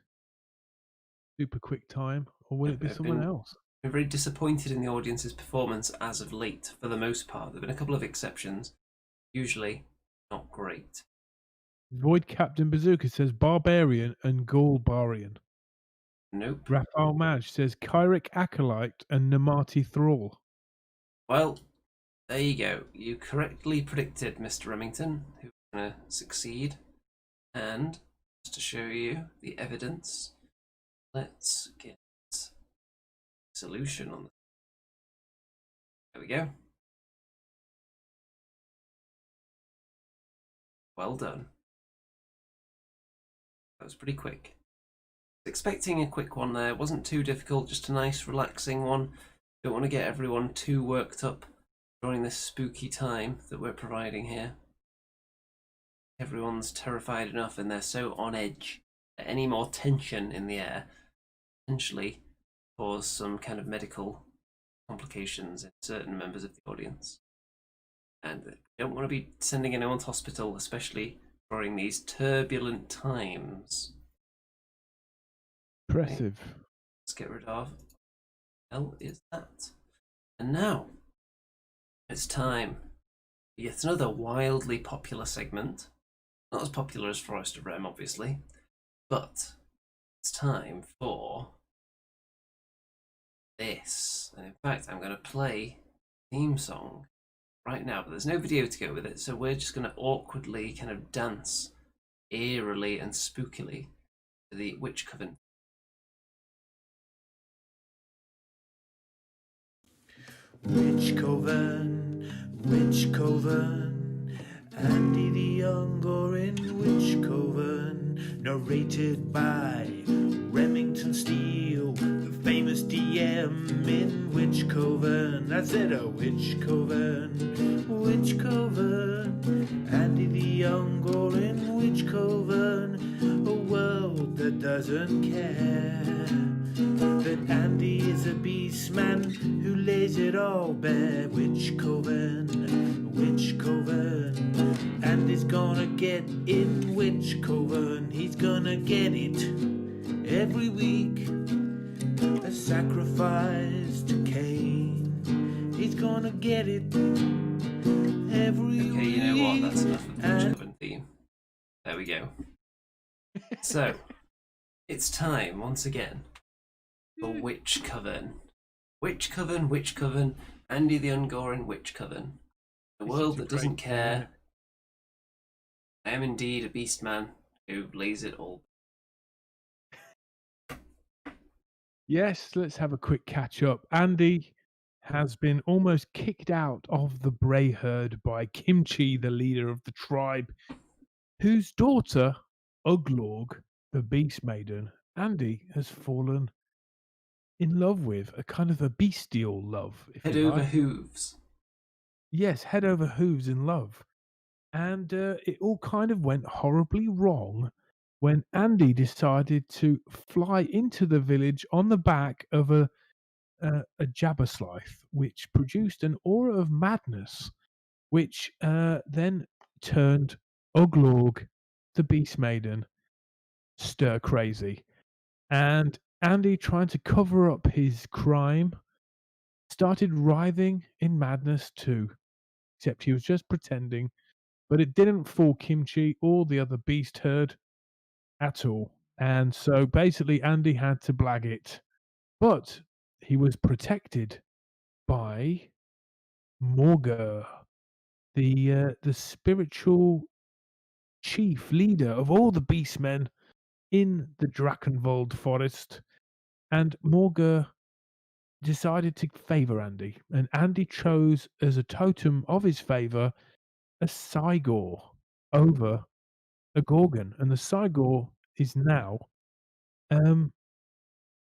super quick time, or will it be I've someone else? been very disappointed in the audience's performance as of late, for the most part. There have been a couple of exceptions, usually not great. Void Captain Bazooka says Barbarian and Gaulbarian. Nope. Rafael Madge says Kyric Acolyte and Namati Thrall. Well, there you go. You correctly predicted, Mr. Remington, who was going to succeed. And just to show you the evidence, let's get solution on. There we go. Well done. That was pretty quick. Expecting a quick one there. Wasn't too difficult, just a nice relaxing one. Don't want to get everyone too worked up during this spooky time that we're providing here. Everyone's terrified enough and they're so on edge that any more tension in the air potentially cause some kind of medical complications in certain members of the audience. And we don't want to be sending anyone to hospital, especially during these turbulent times. Impressive. Okay, let's get rid of. Hell is that? And now it's time for yet another wildly popular segment. Not as popular as Forest of Rem, obviously, but it's time for this. And in fact, I'm going to play the theme song right now, but there's no video to go with it, so we're just going to awkwardly kind of dance eerily and spookily to the Witch Coven. Witch Coven, Andy the Younger in Witch Coven, narrated by Remington Steele, the famous DM in Witch Coven. That's it, a Witch Coven, Andy the Younger in Witch Coven, a world that doesn't care. That Andy is a beast man who lays it all bare. Witch Coven, Andy's gonna get in Witch Coven. He's gonna get it every week. A sacrifice to Cain. He's gonna get it every week. Okay, you know what? That's enough of the Witch Coven theme. There we go. So, it's time once again for Witch Coven. Witch Coven, Andy the Ungoring Witch Coven. A world that doesn't care. I am indeed a beast man who lays it all. Yes, let's have a quick catch up. Andy has been almost kicked out of the Bray herd by Kimchi, the leader of the tribe, whose daughter, Uglorg, the Beast Maiden, Andy has fallen in love with, a kind of a bestial love, if Head you over like. hooves. Yes, head over hooves in love. And it all kind of went horribly wrong when Andy decided to fly into the village on the back of a Jabberslythe, which produced an aura of madness, which then turned Uglorg, the Beast Maiden, stir crazy. And Andy, trying to cover up his crime, started writhing in madness too, except he was just pretending. But it didn't fool Kimchi or the other beast herd at all. And so basically, Andy had to blag it. But he was protected by Morga, the spiritual chief leader of all the beastmen in the Drakenwald forest. And Morga decided to favor Andy. And Andy chose as a totem of his favor a Cygor over a Gorgon, and the Cygor is now um,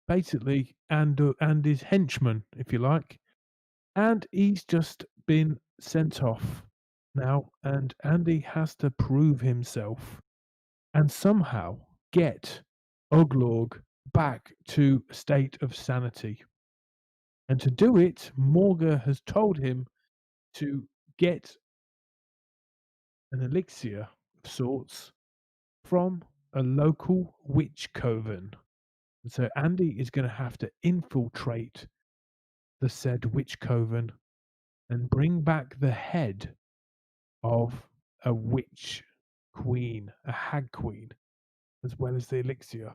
basically Andy's henchman, if you like, and he's just been sent off now, and Andy has to prove himself and somehow get Uglorg back to a state of sanity. And to do it, Morga has told him to get an elixir of sorts from a local witch coven. And so Andy is going to have to infiltrate the said witch coven and bring back the head of a witch queen, a hag queen, as well as the elixir.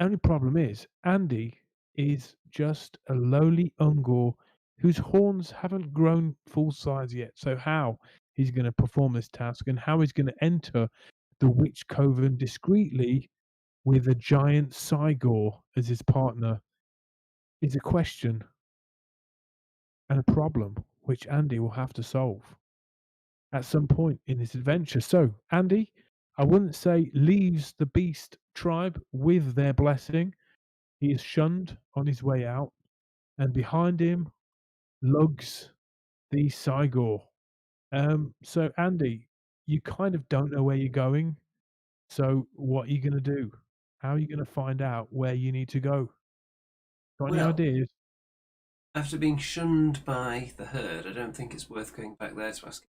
Only problem is, Andy is just a lowly Ungor whose horns haven't grown full size yet. So how he's going to perform this task and how he's going to enter the witch coven discreetly with a giant Cygor as his partner is a question and a problem which Andy will have to solve at some point in his adventure. So, Andy, I wouldn't say leaves the beast tribe with their blessing. He is shunned on his way out, and behind him lugs the Cygor. So, Andy, you kind of don't know where you're going. So, what are you going to do? How are you going to find out where you need to go? Got any Well, ideas? after being shunned by the herd, I don't think it's worth going back there to ask.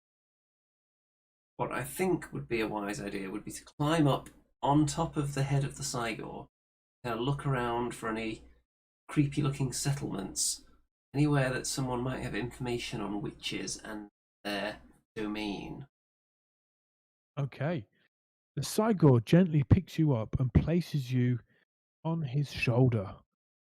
What I think would be a wise idea would be to climb up on top of the head of the Cygor, kind of look around for any creepy looking settlements, anywhere that someone might have information on witches and their domain. Okay. The Cygor gently picks you up and places you on his shoulder.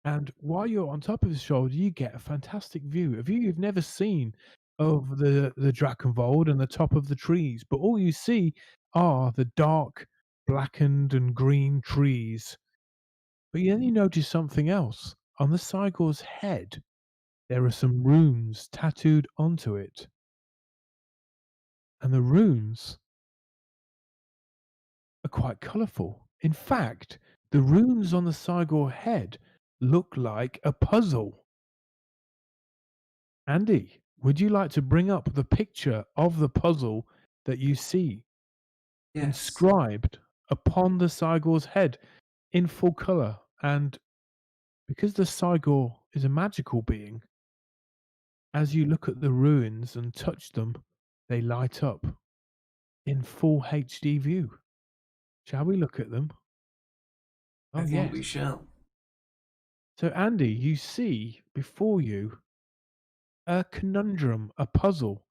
And while you're on top of his shoulder, you get a fantastic view, a view you've never seen of the Drakenwald and the top of the trees. But all you see are the dark, blackened and green trees. But then you notice something else. On the Cygor's head, there are some runes tattooed onto it. And the runes are quite colourful. In fact, the runes on the Cygor head look like a puzzle. Andy, would you like to bring up the picture of the puzzle that you see Yes. inscribed upon the Cygor's head in full colour? And because the Cygor is a magical being, as you look at the ruins and touch them, they light up in full HD view. Shall we look at them? I Oh, think yes. we shall. So, Andy, you see before you a conundrum, a puzzle,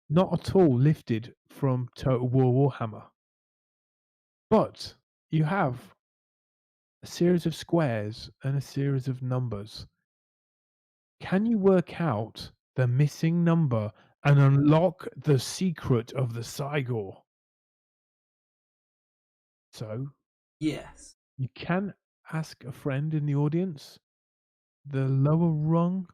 not at all lifted from Total War Warhammer. But you have a series of squares and a series of numbers. Can you work out the missing number and unlock the secret of the Cygor? So, Yes. you can ask a friend in the audience. The lower rung.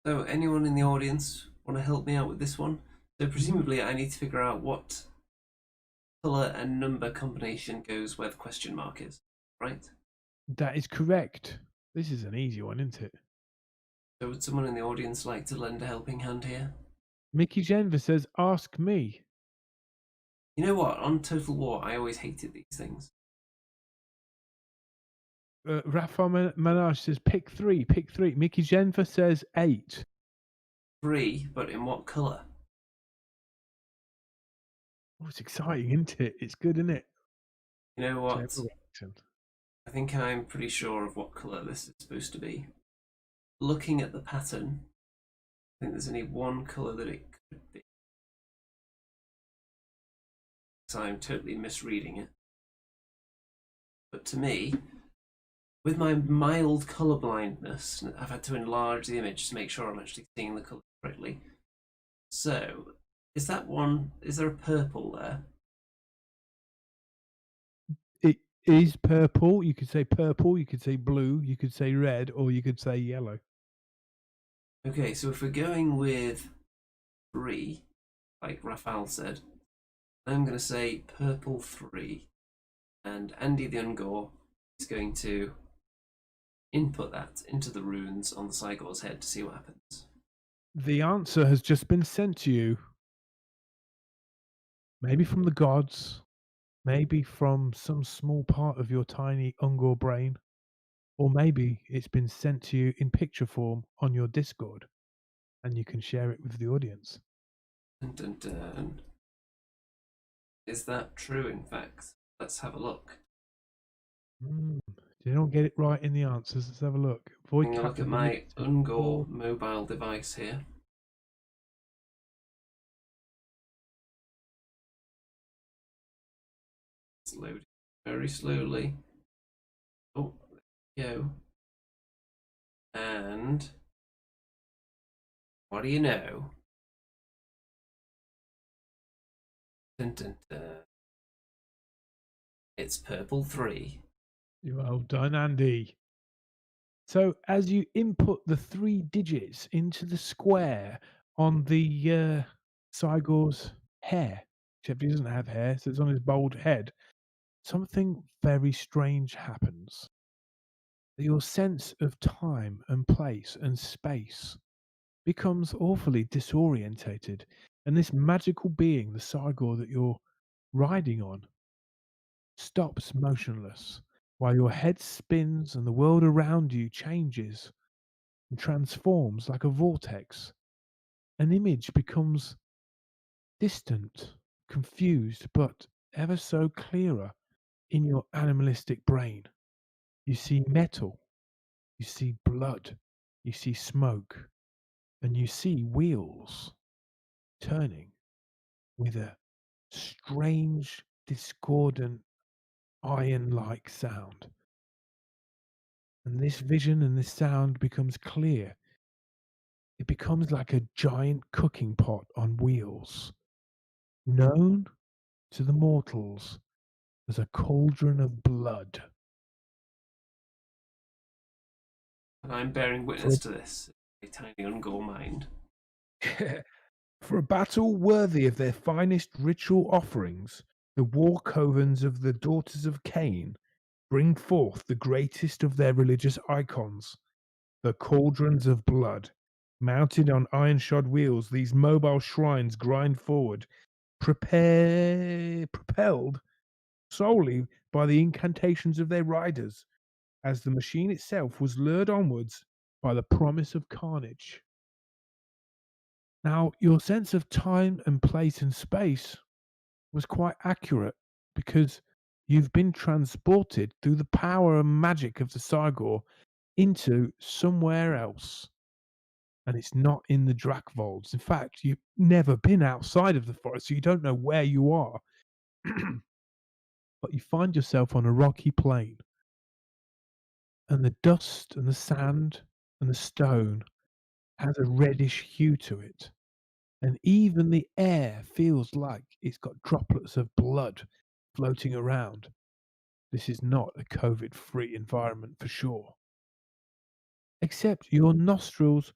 So, anyone in the audience want to help me out with this one? So, presumably, I need to figure out what colour and number combination goes where the question mark is, right? That is correct. This is an easy one, isn't it? So, would someone in the audience like to lend a helping hand here? Mickey Genver says, ask me. You know what? On Total War, I always hated these things. Rafa Manaj says, pick three. Mickey Genver says 8. 3, but in what colour? Oh, it's exciting, isn't it? It's good, isn't it? You know what? So, I think I'm pretty sure of what colour this is supposed to be. Looking at the pattern, I think there's only one colour that it could be. So I'm totally misreading it. But to me, with my mild colour blindness, I've had to enlarge the image to make sure I'm actually seeing the colour correctly. So, is there a purple there? It is purple. You could say purple, you could say blue, you could say red, or you could say yellow. Okay, so if we're going with 3, like Raphael said, I'm going to say purple 3. And Andy the Ungor is going to input that into the runes on the Cygor's head to see what happens. The answer has just been sent to you. Maybe from the gods, maybe from some small part of your tiny Ungor brain, or maybe it's been sent to you in picture form on your Discord, and you can share it with the audience. Dun, dun, dun. Is that true, in fact? Let's have a look. Did anyone get it right in the answers? Let's have a look. Avoid Having a look at tapping the my negative Ungor board. mobile device here. It's loading very slowly. Oh, there we go. And what do you know? Dun, dun, dun. It's purple 3. Well done, Andy. So as you input the 3 digits into the square on the Cygor's hair, except he doesn't have hair, so it's on his bald head, something very strange happens. Your sense of time and place and space becomes awfully disorientated, and this magical being, the Cygor that you're riding on, stops motionless while your head spins and the world around you changes and transforms like a vortex. An image becomes distant, confused, but ever so clearer in your animalistic brain. You see metal, you see blood, you see smoke, and you see wheels turning with a strange, discordant, iron like sound. And this vision and this sound becomes clear. It becomes like a giant cooking pot on wheels, known to the mortals as a cauldron of blood. And I'm bearing witness to this. A tiny Ungor mind. For a battle worthy of their finest ritual offerings, the war covens of the daughters of Cain bring forth the greatest of their religious icons, the cauldrons of blood. Mounted on iron-shod wheels, these mobile shrines grind forward, propelled solely by the incantations of their riders, as the machine itself was lured onwards by the promise of carnage. Now, your sense of time and place and space was quite accurate because you've been transported through the power and magic of the Cygor into somewhere else. And it's not in the Drakvolds. In fact, you've never been outside of the forest, so you don't know where you are. But you find yourself on a rocky plain. And the dust and the sand and the stone has a reddish hue to it. And even the air feels like it's got droplets of blood floating around. This is not a COVID-free environment for sure. Except your nostrils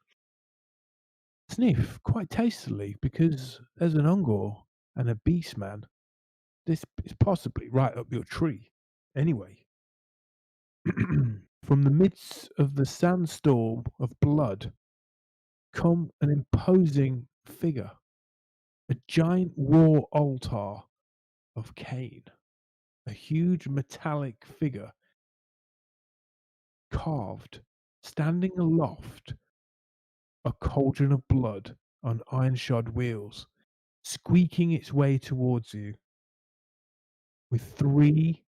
sniff quite tastily because as an Ungor and a beast man, this is possibly right up your tree. Anyway, from the midst of the sandstorm of blood come an imposing figure, a giant war altar of Cain, a huge metallic figure carved, standing aloft, a cauldron of blood on iron-shod wheels, squeaking its way towards you, with 3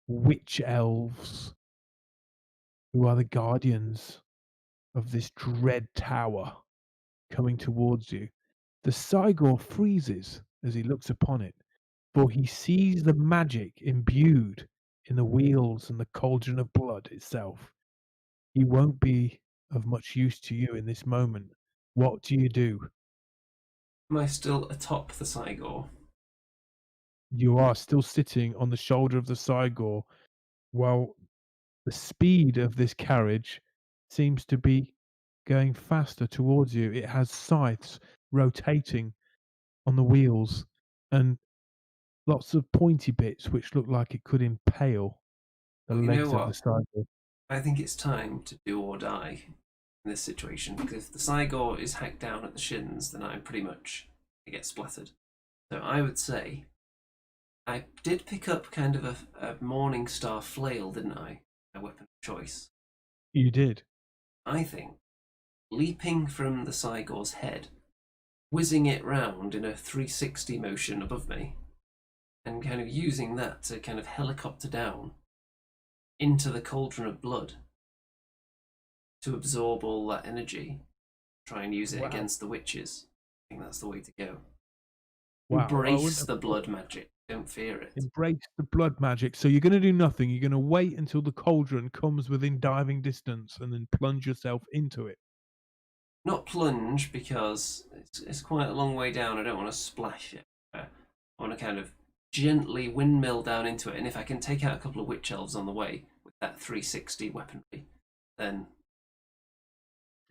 witch elves who are the guardians of this dread tower coming towards you. The Cygor freezes as he looks upon it, for he sees the magic imbued in the wheels and the cauldron of blood itself. He won't be of much use to you in this moment. What do you do? Am I still atop the Cygor? You are still sitting on the shoulder of the Cygor, while the speed of this carriage seems to be going faster towards you. It has scythes rotating on the wheels, and lots of pointy bits which look like it could impale the Well, you know legs of the what? Cygor. I think it's time to do or die in this situation, because if the Cygor is hacked down at the shins, then I'm pretty much I get splattered. So I would say I did pick up kind of a Morning Star flail, didn't I? A weapon of choice. You did. I think leaping from the Cygor's head, whizzing it round in a 360 motion above me, and kind of using that to kind of helicopter down into the cauldron of blood to absorb all that energy, try and use it Wow. against the witches. I think that's the way to go. Wow. Embrace the blood magic. Don't fear it. Embrace the blood magic. So you're going to do nothing. You're going to wait until the cauldron comes within diving distance and then plunge yourself into it. Not plunge, because it's quite a long way down. I don't want to splash it. I want to kind of gently windmill down into it, and if I can take out a couple of witch elves on the way with that 360 weaponry, then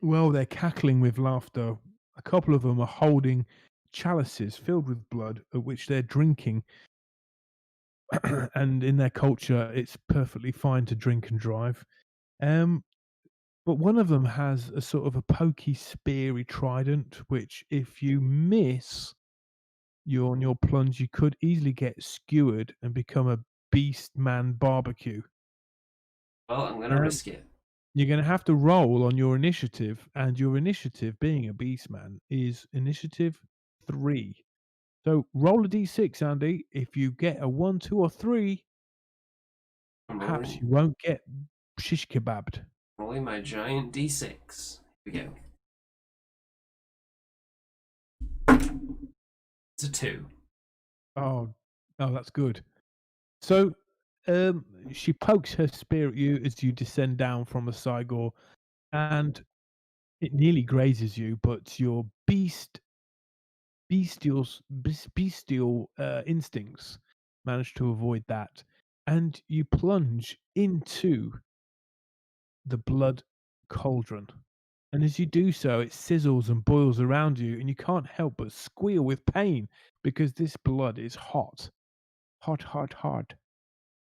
Well, they're cackling with laughter. A couple of them are holding chalices filled with blood, at which they're drinking. And in their culture, it's perfectly fine to drink and drive. But one of them has a sort of a pokey, speary trident, which, if you miss you on your plunge, you could easily get skewered and become a beast man barbecue. well, I'm going to risk it. You're going to have to roll on your initiative, and your initiative, being a beast man, is initiative 3. So roll a d6, Andy. If you get a 1, 2, or 3, I'm perhaps you won't get shish kebabbed. rolling my giant d6. Here we go. It's a 2. Oh, that's good. So, she pokes her spear at you as you descend down from the Cygor, and it nearly grazes you, but your bestial instincts manage to avoid that, and you plunge into the blood cauldron. And as you do so, it sizzles and boils around you, and you can't help but squeal with pain because this blood is hot. Hot, hot, hot.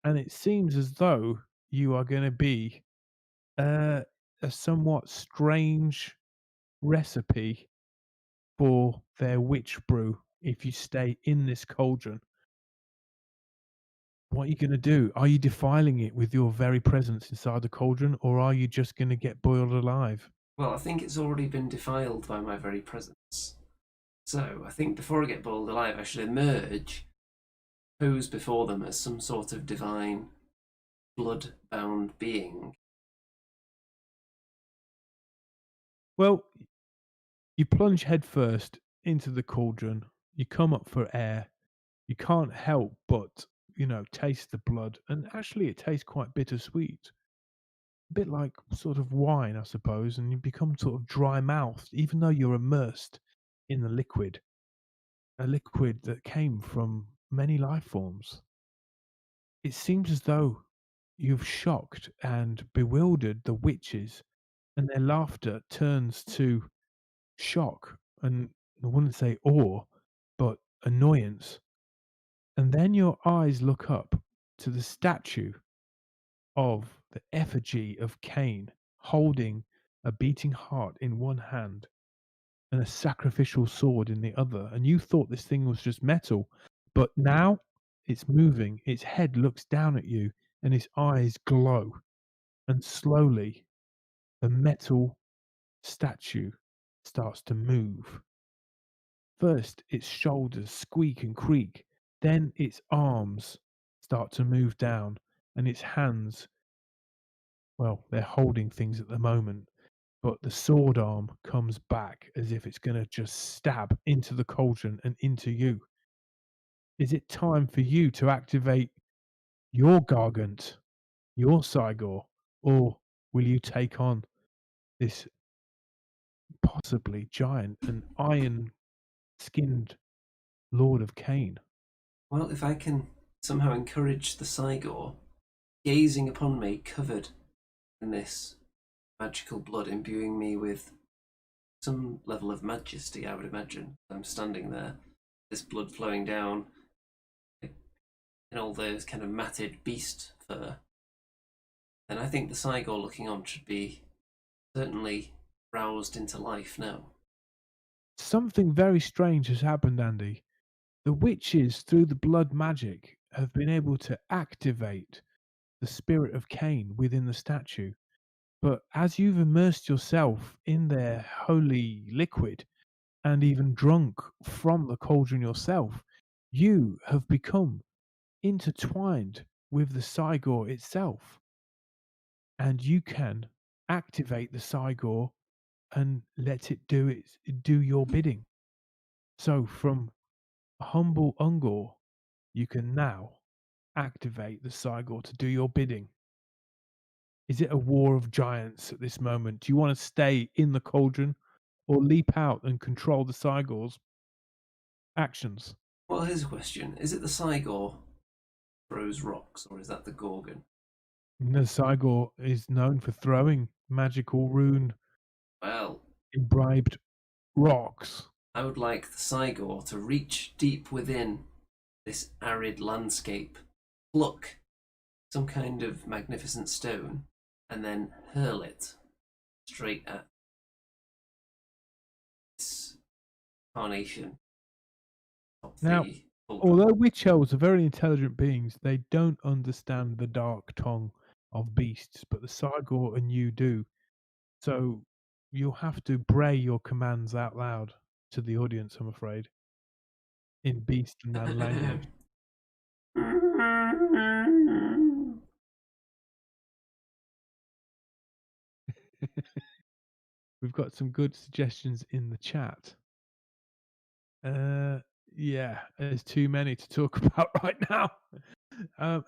And it seems as though you are going to be a somewhat strange recipe for their witch brew if you stay in this cauldron. What are you going to do? Are you defiling it with your very presence inside the cauldron, or are you just going to get boiled alive? Well, I think it's already been defiled by my very presence. So I think before I get boiled alive, I should emerge, pose before them as some sort of divine, blood-bound being. Well, you plunge headfirst into the cauldron. You come up for air. You can't help but, taste the blood. And actually, it tastes quite bittersweet. A bit like sort of wine, I suppose. And you become sort of dry mouthed, even though you're immersed in the liquid. A liquid that came from many life forms. It seems as though you've shocked and bewildered the witches, and their laughter turns to shock and, I wouldn't say awe, but annoyance. And then your eyes look up to the statue of the effigy of Cain, holding a beating heart in one hand and a sacrificial sword in the other. And you thought this thing was just metal, but now it's moving. Its head looks down at you and its eyes glow. And slowly, the metal statue starts to move. First, its shoulders squeak and creak, then its arms start to move down, and its hands, well, they're holding things at the moment, but the sword arm comes back as if it's going to just stab into the cauldron and into you. Is it time for you to activate your Gargant, your Cygor, or will you take on this possibly giant and iron skinned Lord of Cain? Well, if I can somehow encourage the Cygor, gazing upon me covered in this magical blood, imbuing me with some level of majesty, I would imagine. I'm standing there, this blood flowing down. in all those kind of matted beast fur, then I think the Cygor looking on should be certainly roused into life now. Something very strange has happened, Andy. The witches, through the blood magic, have been able to activate the spirit of Cain within the statue. But as you've immersed yourself in their holy liquid and even drunk from the cauldron yourself, you have become intertwined with the Cygor itself. And you can activate the Cygor and let it do your bidding. So from humble Ungor, you can now activate the Cygor to do your bidding. Is it a war of giants at this moment? Do you want to stay in the cauldron or leap out and control the Cygor's actions? Well, here's a question. Is it the Cygor throws rocks, or is that the Gorgon? The Cygor is known for throwing magical rune Well, imbibed rocks. I would like the Cygor to reach deep within this arid landscape, pluck some kind of magnificent stone, and then hurl it straight at this carnation of Now, the Vulcan. Although witch elves are very intelligent beings, they don't understand the dark tongue of beasts, but the Cygor and you do. So you'll have to bray your commands out loud to the audience, I'm afraid, in beast and man language. We've got some good suggestions in the chat. Yeah, there's too many to talk about right now.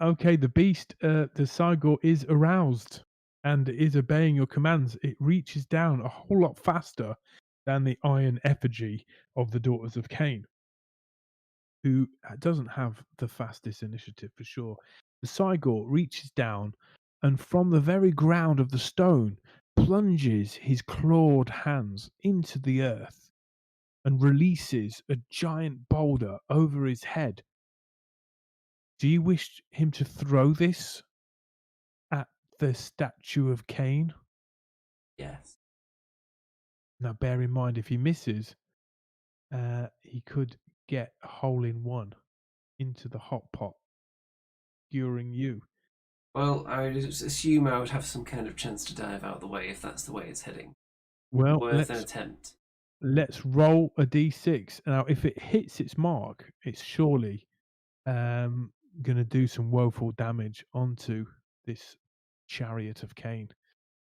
Okay, the beast, the Cygor is aroused and is obeying your commands. It reaches down a whole lot faster than the iron effigy of the daughters of Cain, who doesn't have the fastest initiative for sure. The Cygor reaches down and from the very ground of the stone plunges his clawed hands into the earth and releases a giant boulder over his head. Do you wish him to throw this at the statue of Cain? Yes. Now, bear in mind, if he misses, he could get a hole in one into the hot pot during you. Well, I would assume I would have some kind of chance to dive out of the way if that's the way it's heading. Well, Worth an attempt. let's roll a d6. Now, if it hits its mark, it's surely going to do some woeful damage onto this chariot of Cain.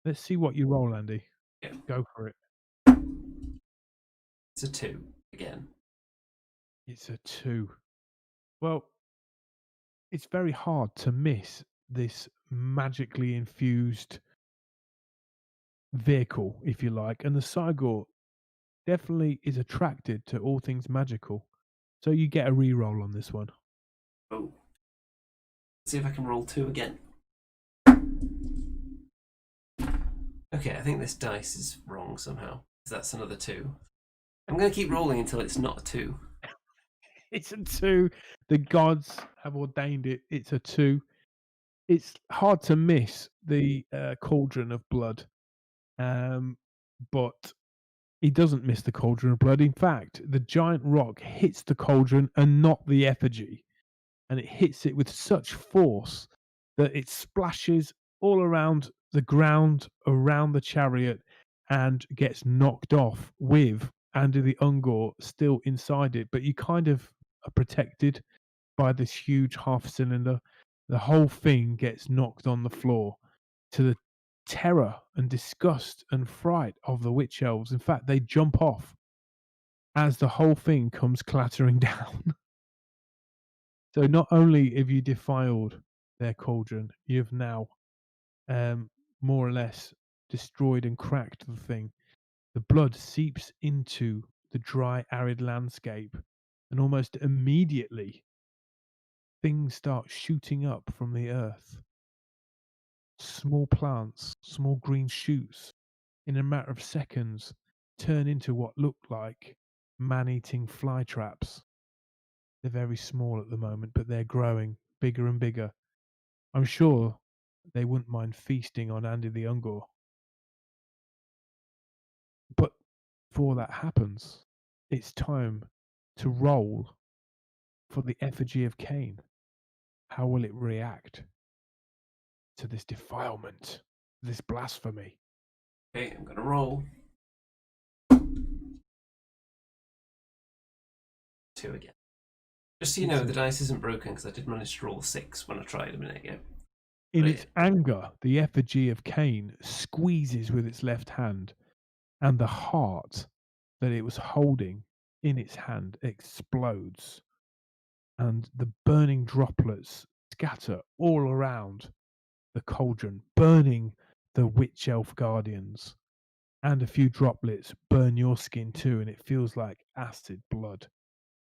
Let's see what you roll, Andy. Yeah. Go for it. It's a 2 again. It's a 2. Well, it's very hard to miss this magically infused vehicle, if you like, and the Cygor definitely is attracted to all things magical. So you get a re-roll on this one. Oh. Let's see if I can roll 2 again. Okay, I think this dice is wrong somehow. That's another 2. I'm going to keep rolling until it's not a 2. It's a 2. The gods have ordained it. It's a 2. It's hard to miss the cauldron of blood, but he doesn't miss the cauldron of blood. In fact, the giant rock hits the cauldron and not the effigy, and it hits it with such force that it splashes all around the ground, around the chariot, and gets knocked off with Andy the Ungor still inside it. But you kind of are protected by this huge half cylinder. The whole thing gets knocked on the floor to the terror and disgust and fright of the witch elves. In fact, they jump off as the whole thing comes clattering down. So not only have you defiled their cauldron, you've now more or less destroyed and cracked the thing. The blood seeps into the dry, arid landscape, and almost immediately things start shooting up from the earth. Small plants, small green shoots, in a matter of seconds, turn into what look like man-eating fly traps. They're very small at the moment, but they're growing bigger and bigger. I'm sure they wouldn't mind feasting on Andy the Ungor. But before that happens, it's time to roll for the effigy of Cain. How will it react to this defilement, this blasphemy? Okay, I'm gonna roll. 2 again. Just so you know, the dice isn't broken because I did manage to roll 6 when I tried a minute ago. In its anger, the effigy of Cain squeezes with its left hand, and the heart that it was holding in its hand explodes, and the burning droplets scatter all around the cauldron, burning the witch elf guardians, and a few droplets burn your skin too, and it feels like acid blood.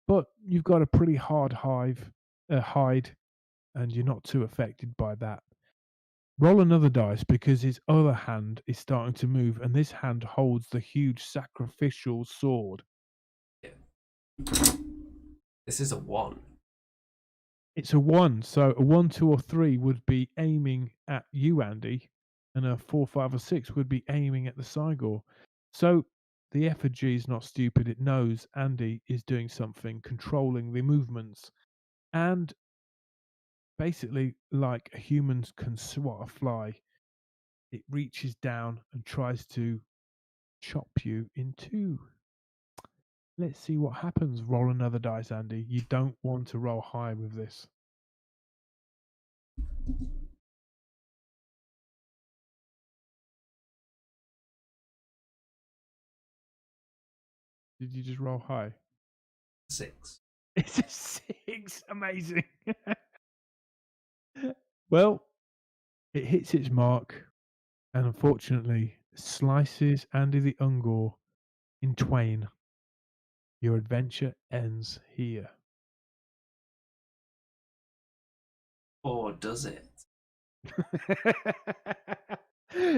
But you've got a pretty hard hide, and you're not too affected by that. Roll another dice because his other hand is starting to move, and this hand holds the huge sacrificial sword. This is a 1. It's a 1, so a 1, 2, or 3 would be aiming at you, Andy, and a 4, 5, or 6 would be aiming at the Cygor. So the effigy is not stupid. It knows Andy is doing something, controlling the movements, and basically, like a human can swat a fly, it reaches down and tries to chop you in two. Let's see what happens. Roll another dice, Andy. You don't want to roll high with this. Did you just roll high? 6. It's a 6. Amazing. Well, it hits its mark and unfortunately slices Andy the Ungor in twain. Your adventure ends here. Or does it?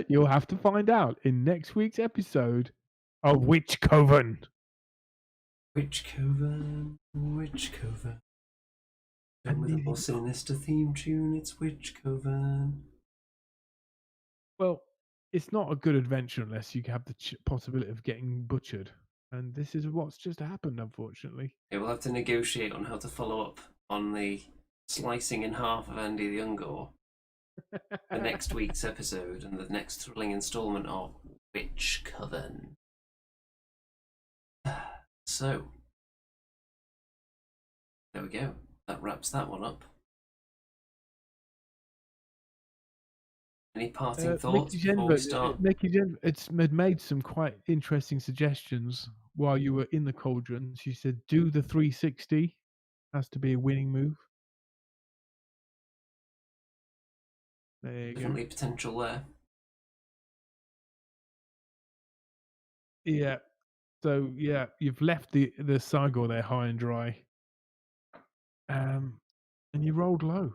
You'll have to find out in next week's episode of Witch Coven. Witch Coven, Witch Coven. And with a more sinister theme tune, it's Witch Coven. Well, it's not a good adventure unless you have the possibility of getting butchered. And this is what's just happened, unfortunately. Yeah, we'll have to negotiate on how to follow up on the slicing in half of Andy the Ungor for next week's episode and the next thrilling installment of Witch Coven. So, there we go. That wraps that one up. Any parting thoughts before we start? It's made some quite interesting suggestions while you were in the cauldron. She said, do the 360. Has to be a winning move. There you Definitely go. potential there. Yeah. So, yeah, you've left the Cygor there high and dry. And you rolled low.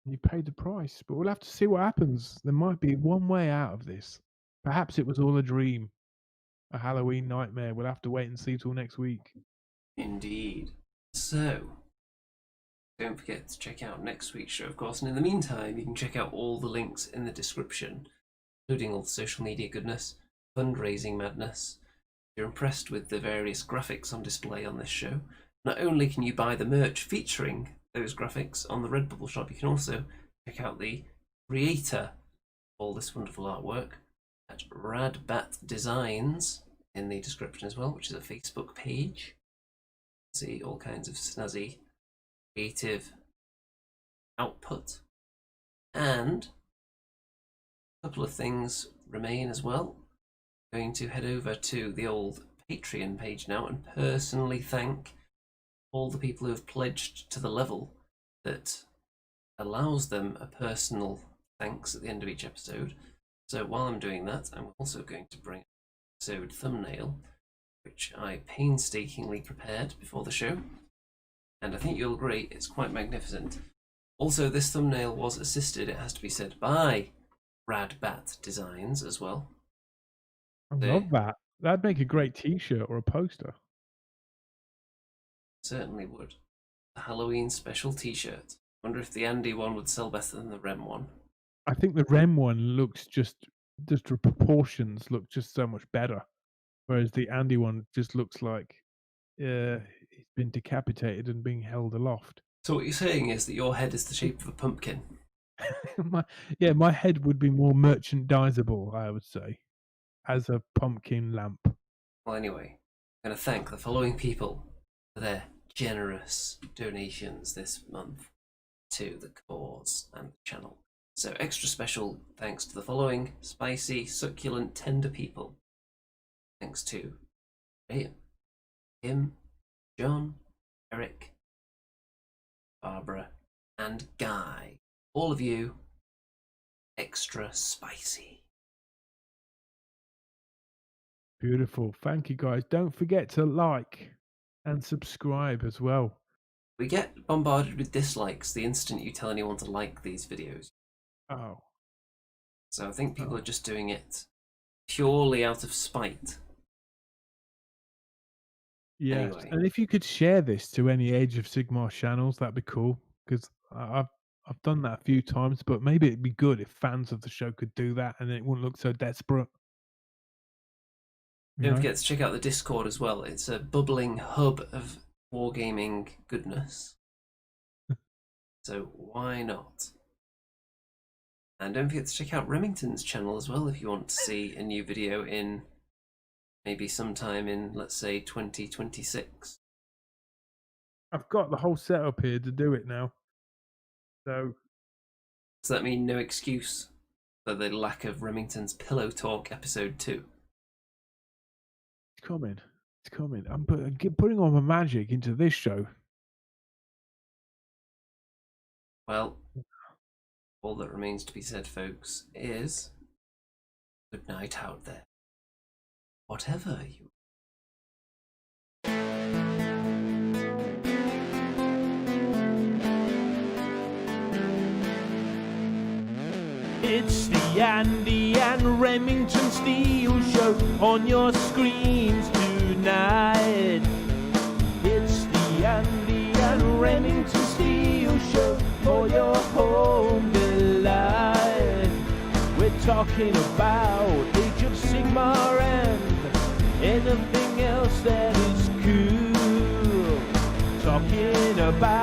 You paid the price, but we'll have to see what happens. There might be one way out of this. Perhaps it was all a dream, a Halloween nightmare. We'll have to wait and see till next week. Indeed. So, don't forget to check out next week's show, of course. And in the meantime, you can check out all the links in the description, including all the social media goodness, fundraising madness. If you're impressed with the various graphics on display on this show, not only can you buy the merch featuring those graphics on the Redbubble shop, you can also check out the creator of all this wonderful artwork at Radbat Designs in the description as well, which is a Facebook page. See all kinds of snazzy creative output, and a couple of things remain as well. I'm going to head over to the old Patreon page now and personally thank all the people who have pledged to the level that allows them a personal thanks at the end of each episode. So while I'm doing that, I'm also going to bring an episode thumbnail, which I painstakingly prepared before the show, and I think you'll agree it's quite magnificent. Also, this thumbnail was assisted, it has to be said, by Radbat Designs as well. I love that. That'd make a great t-shirt or a poster. Certainly would. A Halloween special t-shirt. Wonder if the Andy one would sell better than the Rem one. I think the Rem one looks just the proportions look just so much better, whereas the Andy one just looks like he's been decapitated and being held aloft. So what you're saying is that your head is the shape of a pumpkin. my head would be more merchandisable, I would say, as a pumpkin lamp. Well, anyway, I'm going to thank the following people for their generous donations this month to the cause and the channel. So extra special thanks to the following spicy, succulent, tender people. Thanks to Graham, Kim, John, Eric, Barbara, and Guy. All of you, extra spicy. Beautiful. Thank you, guys. Don't forget to like and subscribe as well. We get bombarded with dislikes the instant you tell anyone to like these videos. Oh. So I think people are just doing it purely out of spite. Yes. Anyway. And if you could share this to any Age of Sigmar channels, that'd be cool. Because I've done that a few times, but maybe it'd be good if fans of the show could do that, and it wouldn't look so desperate. Don't forget to check out the Discord as well. It's a bubbling hub of wargaming goodness. So why not? And don't forget to check out Remington's channel as well if you want to see a new video in maybe sometime in, let's say, 2026. I've got the whole setup here to do it now. So does that mean no excuse for the lack of Remington's Pillow Talk episode 2? It's coming. It's coming. I'm putting all my magic into this show. Well, all that remains to be said, folks, is good night out there. Whatever you. It's the Andy and Remington Steel Show on your screens tonight. It's the Andy and Remington Steel Show for your home delight. We're talking about Age of Sigmar and anything else that is cool. Talking about